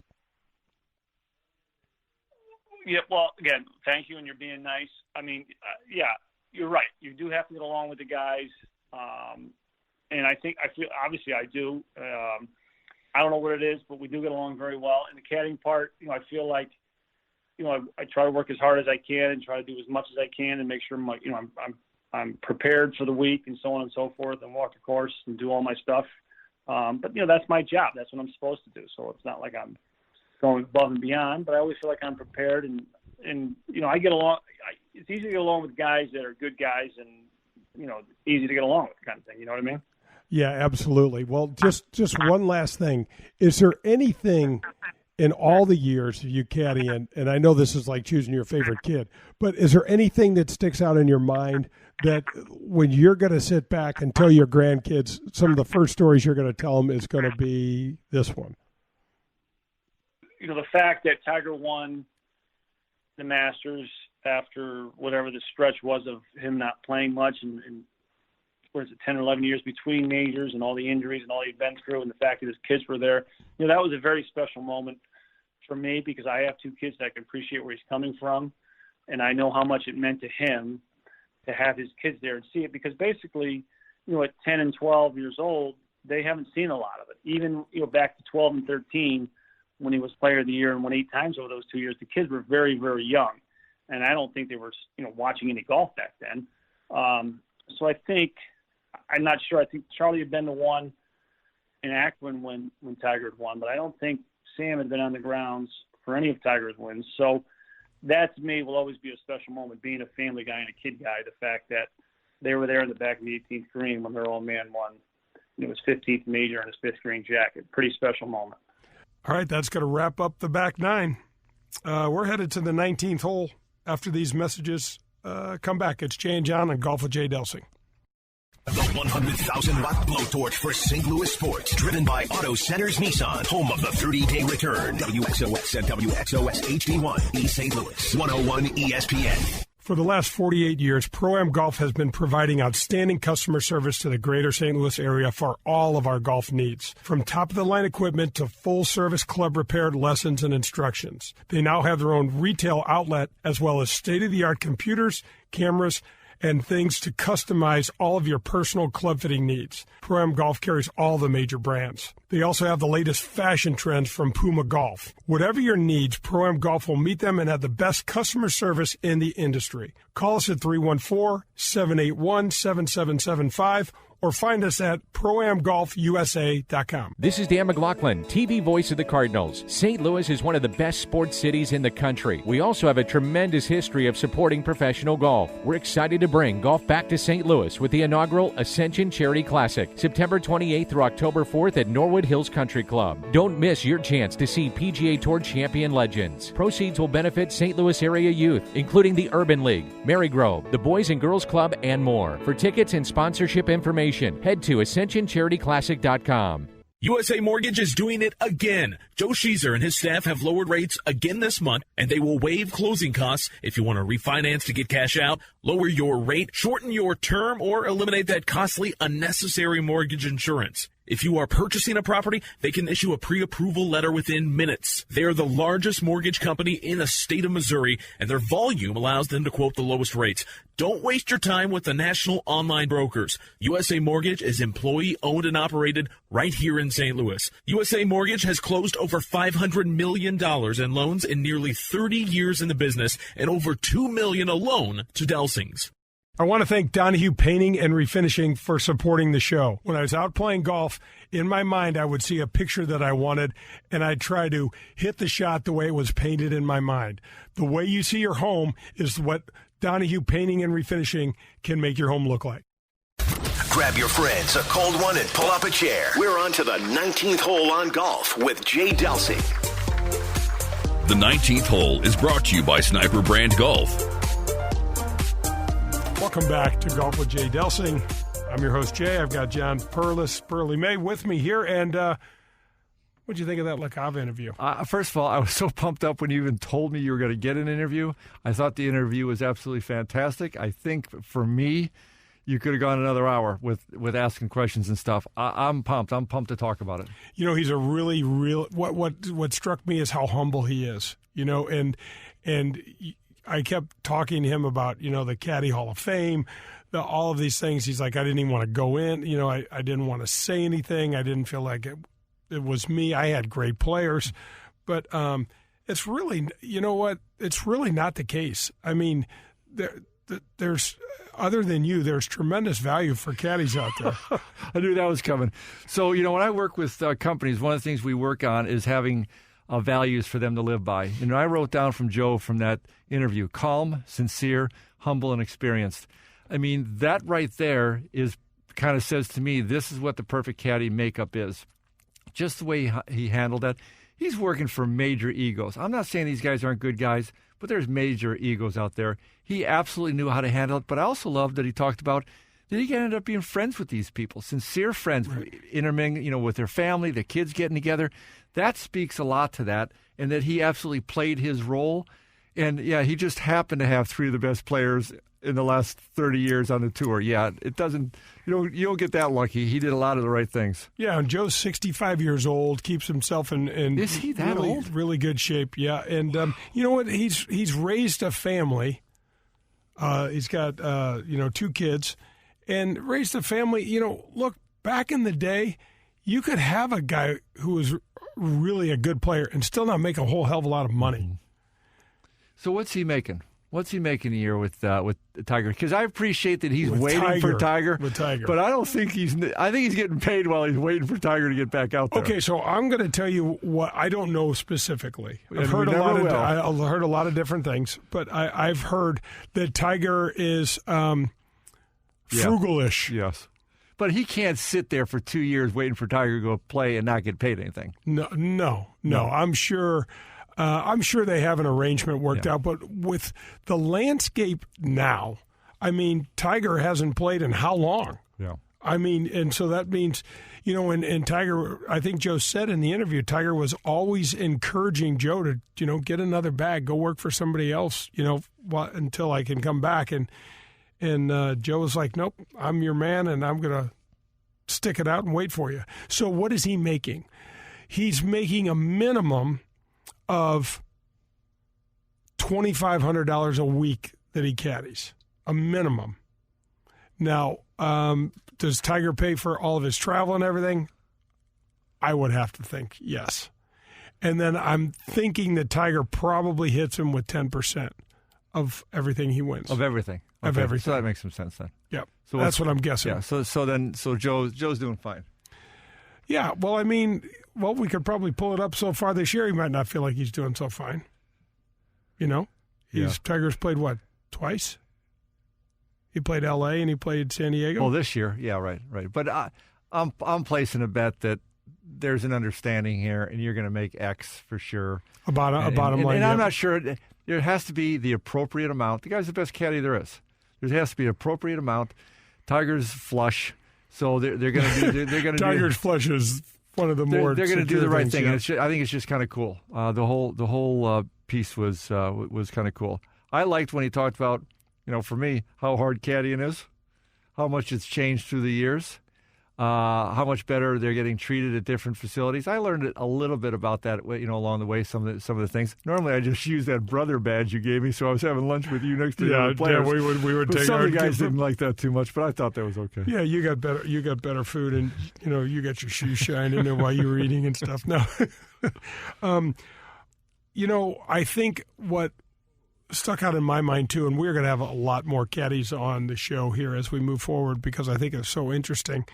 Yeah, well, again, thank you, and you're being nice. I mean, yeah, you're right. You do have to get along with the guys, and I feel obviously I do. I don't know what it is, but we do get along very well. In the caddying part, I feel like, I try to work as hard as I can and try to do as much as I can and make sure I'm prepared for the week and so on and so forth and walk the course and do all my stuff. But that's my job. That's what I'm supposed to do. So it's not like I'm going above and beyond, but I always feel like I'm prepared and I get along. It's easy to get along with guys that are good guys and, easy to get along with kind of thing. You know what I mean? Yeah, absolutely. Well, just one last thing. Is there anything in all the years of you caddying, and I know this is like choosing your favorite kid, but is there anything that sticks out in your mind that when you're going to sit back and tell your grandkids, some of the first stories you're going to tell them is going to be this one? The fact that Tiger won the Masters after whatever the stretch was of him not playing much and 10 or 11 years between majors and all the injuries and all he'd been through and the fact that his kids were there, that was a very special moment for me because I have two kids that I can appreciate where he's coming from. And I know how much it meant to him to have his kids there and see it because basically, at 10 and 12 years old, they haven't seen a lot of it. Even, back to 12 and 13 when he was player of the year and won 8 times over those 2 years, the kids were very, very young. And I don't think they were, watching any golf back then. So I think, I'm not sure. I think Charlie had been the one in Akron when Tiger had won, but I don't think Sam had been on the grounds for any of Tiger's wins. So that, to me, will always be a special moment, being a family guy and a kid guy, the fact that they were there in the back of the 18th green when their old man won his 15th major in his 5th green jacket. Pretty special moment. All right, that's going to wrap up the back nine. We're headed to the 19th hole after these messages come back. It's Jay and John on Golf with Jay Delsing. The 100,000-watt blowtorch for St. Louis sports, driven by Auto Centers Nissan, home of the 30-day return. WXOX and WXOX HD1, East St. Louis, 101 ESPN. For the last 48 years, Pro-Am Golf has been providing outstanding customer service to the greater St. Louis area for all of our golf needs. From top-of-the-line equipment to full-service club repair lessons and instructions. They now have their own retail outlet as well as state-of-the-art computers, cameras, and things to customize all of your personal club fitting needs. Pro-Am Golf carries all the major brands. They also have the latest fashion trends from Puma Golf. Whatever your needs, Pro-Am Golf will meet them and have the best customer service in the industry. Call us at 314-781-7775 or find us at ProAmGolfUSA.com. This is Dan McLaughlin, TV voice of the Cardinals. St. Louis is one of the best sports cities in the country. We also have a tremendous history of supporting professional golf. We're excited to bring golf back to St. Louis with the inaugural Ascension Charity Classic, September 28th through October 4th at Norwood Hills Country Club. Don't miss your chance to see PGA Tour champion legends. Proceeds will benefit St. Louis area youth, including the Urban League, Marygrove, the Boys and Girls Club, and more. For tickets and sponsorship information, head to AscensionCharityClassic.com. USA Mortgage is doing it again. Joe Sheezer and his staff have lowered rates again this month, and they will waive closing costs if you want to refinance to get cash out, lower your rate, shorten your term, or eliminate that costly, unnecessary mortgage insurance. If you are purchasing a property, they can issue a pre-approval letter within minutes. They are the largest mortgage company in the state of Missouri, and their volume allows them to quote the lowest rates. Don't waste your time with the national online brokers. USA Mortgage is employee-owned and operated right here in St. Louis. USA Mortgage has closed over $500 million in loans in nearly 30 years in the business and over $2 million alone to Delsing's. I want to thank Donahue Painting and Refinishing for supporting the show. When I was out playing golf, in my mind, I would see a picture that I wanted, and I'd try to hit the shot the way it was painted in my mind. The way you see your home is what Donahue Painting and Refinishing can make your home look like. Grab your friends, a cold one, and pull up a chair. We're on to the 19th hole on golf with Jay Delsing. The 19th hole is brought to you by Sniper Brand Golf. Welcome back to Golf with Jay Delsing. I'm your host, Jay. I've got John Pearly May with me here. And what'd you think of that LaCava interview? First of all, I was so pumped up when you even told me you were going to get an interview. I thought the interview was absolutely fantastic. I think for me, you could have gone another hour with asking questions and stuff. I'm pumped. I'm pumped to talk about it. You know, he's a really what struck me is how humble he is. You know, and I kept talking to him about, you know, the Caddie Hall of Fame, all of these things. He's like, I didn't even want to go in. You know, I didn't want to say anything. I didn't feel like it was me. I had great players. But it's really, you know what, it's really not the case. I mean, there's, other than you, there's tremendous value for caddies out there. I knew that was coming. So, you know, when I work with companies, one of the things we work on is having values for them to live by. You know, I wrote down from Joe from that interview, calm, sincere, humble, and experienced. I mean, that right there is kind of says to me, this is what the perfect caddy makeup is. Just the way he handled that. He's working for major egos. I'm not saying these guys aren't good guys, but there's major egos out there. He absolutely knew how to handle it, but I also loved that he talked about that he ended up being friends with these people, sincere friends, right. Intermingling, you know, with their family, their kids getting together. That speaks a lot to that, and that he absolutely played his role. And, yeah, he just happened to have three of the best players in the last 30 years on the tour. Yeah, it doesn't, you don't get that lucky. He did a lot of the right things. Yeah, and Joe's 65 years old, keeps himself in Is he that really, old? Really good shape, yeah. And you know what? He's raised a family. He's got, two kids. And raised a family, you know, look, back in the day, you could have a guy who was really a good player and still not make a whole hell of a lot of money. So what's he making? What's he making a year with Tiger? Because I appreciate that he's waiting for Tiger. With Tiger. But I don't think I think he's getting paid while he's waiting for Tiger to get back out there. Okay, so I'm going to tell you what I don't know specifically. I've heard a lot of different things, but I've heard that Tiger is frugalish. Yes. But he can't sit there for 2 years waiting for Tiger to go play and not get paid anything. No. I'm sure they have an arrangement worked out. But with the landscape now, I mean, Tiger hasn't played in how long? Yeah. I mean, and so that means, and Tiger, I think Joe said in the interview, Tiger was always encouraging Joe to, get another bag, go work for somebody else, until I can come back. And Joe was like, nope, I'm your man, and I'm going to stick it out and wait for you. So what is he making? He's making a minimum of $2,500 a week that he caddies, a minimum. Now, does Tiger pay for all of his travel and everything? I would have to think yes. And then I'm thinking that Tiger probably hits him with 10% of everything he wins. Of everything. Okay. Of everything. So that makes some sense then. Yeah. So that's what I'm guessing. Yeah. So Joe's doing fine. Yeah. Well, we could probably pull it up so far this year. He might not feel like he's doing so fine. Tiger's played what, twice? He played L.A. and he played San Diego. Well, this year, yeah, right. But I'm placing a bet that there's an understanding here, and you're going to make X for sure. Bottom line. And I'm not sure. There has to be the appropriate amount. The guy's the best caddy there is. There has to be an appropriate amount. Tiger's flush, so they're going to do. Tiger's flush is one of the more. They're going to do the right thing. Yeah. And I think it's just kind of cool. The whole piece was kind of cool. I liked when he talked about, for me, how hard caddying is, how much it's changed through the years, how much better they're getting treated at different facilities. I learned a little bit about that, along the way, some of the things. Normally, I just used that brother badge you gave me, so I was having lunch with you next to the players. Yeah, we would take. Some of the guys didn't like that too much, but I thought that was okay. Yeah, you got better food, and you got your shoes shining there while you were eating and stuff. No, I think what stuck out in my mind too, and we're going to have a lot more caddies on the show here as we move forward because I think it's so interesting.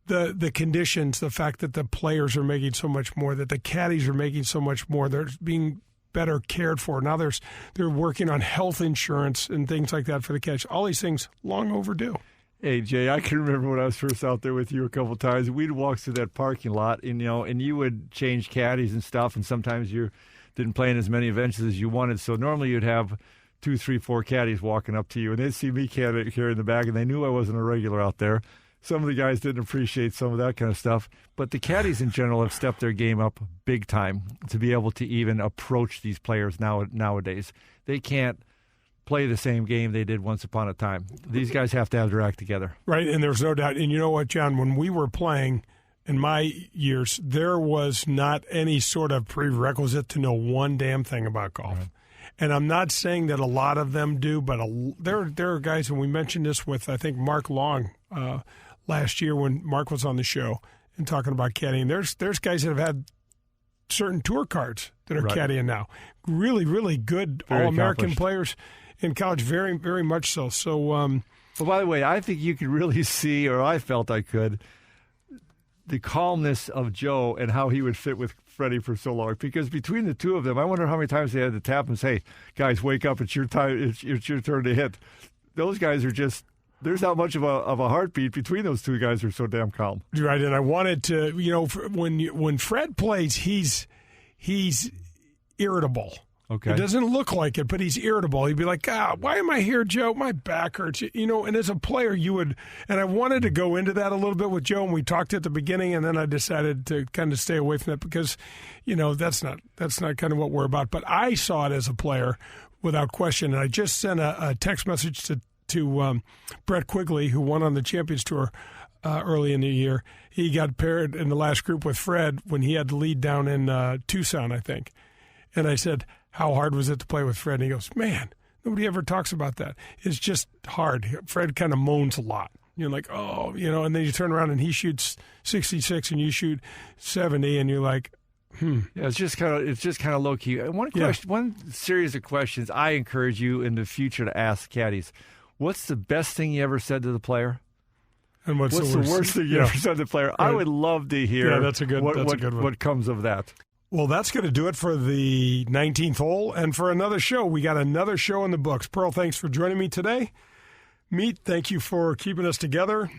The conditions, the fact that the players are making so much more, that the caddies are making so much more, they're being better cared for. Now they're working on health insurance and things like that for the caddies. All these things long overdue. Hey, Jay, I can remember when I was first out there with you a couple of times. We'd walk through that parking lot, and you would change caddies and stuff, and sometimes you didn't play in as many events as you wanted. So normally you'd have 2, 3, 4 caddies walking up to you, and they'd see me carrying the bag, and they knew I wasn't a regular out there. Some of the guys didn't appreciate some of that kind of stuff. But the caddies in general have stepped their game up big time to be able to even approach these players nowadays. They can't play the same game they did once upon a time. These guys have to have their act together. Right, and there's no doubt. And you know what, John, when we were playing in my years, there was not any sort of prerequisite to know one damn thing about golf. Right. And I'm not saying that a lot of them do, but there are guys, and we mentioned this with, I think, Mark Long last year when Mark was on the show and talking about caddying. There's guys that have had certain tour cards that are caddying now. Really, really good All-American players in college, very, very much so. So, well, by the way, I think you could really see, or I felt I could, the calmness of Joe and how he would fit with Freddie for so long. Because between the two of them, I wonder how many times they had to tap and say, guys, wake up, it's your time, it's your turn to hit. Those guys are just, there's not much of a heartbeat between those two guys who are so damn calm. Right, and I wanted to, when Fred plays, he's irritable. Okay. It doesn't look like it, but he's irritable. He'd be like, why am I here, Joe? My back hurts. And as a player, you would, and I wanted to go into that a little bit with Joe, and we talked at the beginning, and then I decided to kind of stay away from that because, that's not kind of what we're about. But I saw it as a player without question, and I just sent a text message to Brett Quigley, who won on the Champions Tour early in the year. He got paired in the last group with Fred when he had the lead down in Tucson, I think. And I said, how hard was it to play with Fred? And he goes, man, nobody ever talks about that. It's just hard. Fred kind of moans a lot. You're like, and then you turn around and he shoots 66 and you shoot 70 and you're like, Yeah, it's just kind of low key. One series of questions I encourage you in the future to ask caddies. What's the best thing you ever said to the player? And what's the worst thing you ever said to the player? Right. I would love to hear. Yeah, that's a good one. What comes of that. Well, that's going to do it for the 19th hole and for another show. We got another show in the books. Pearl, thanks for joining me today. Meat, thank you for keeping us together,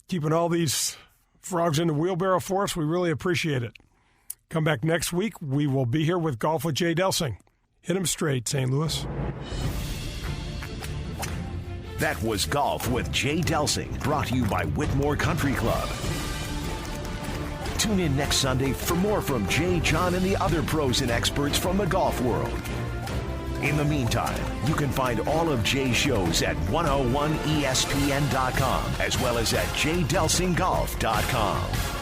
keeping all these frogs in the wheelbarrow for us. We really appreciate it. Come back next week. We will be here with Golf with Jay Delsing. Hit 'em straight, St. Louis. That was Golf with Jay Delsing, brought to you by Whitmore Country Club. Tune in next Sunday for more from Jay, John, and the other pros and experts from the golf world. In the meantime, you can find all of Jay's shows at 101ESPN.com as well as at jdelsinggolf.com.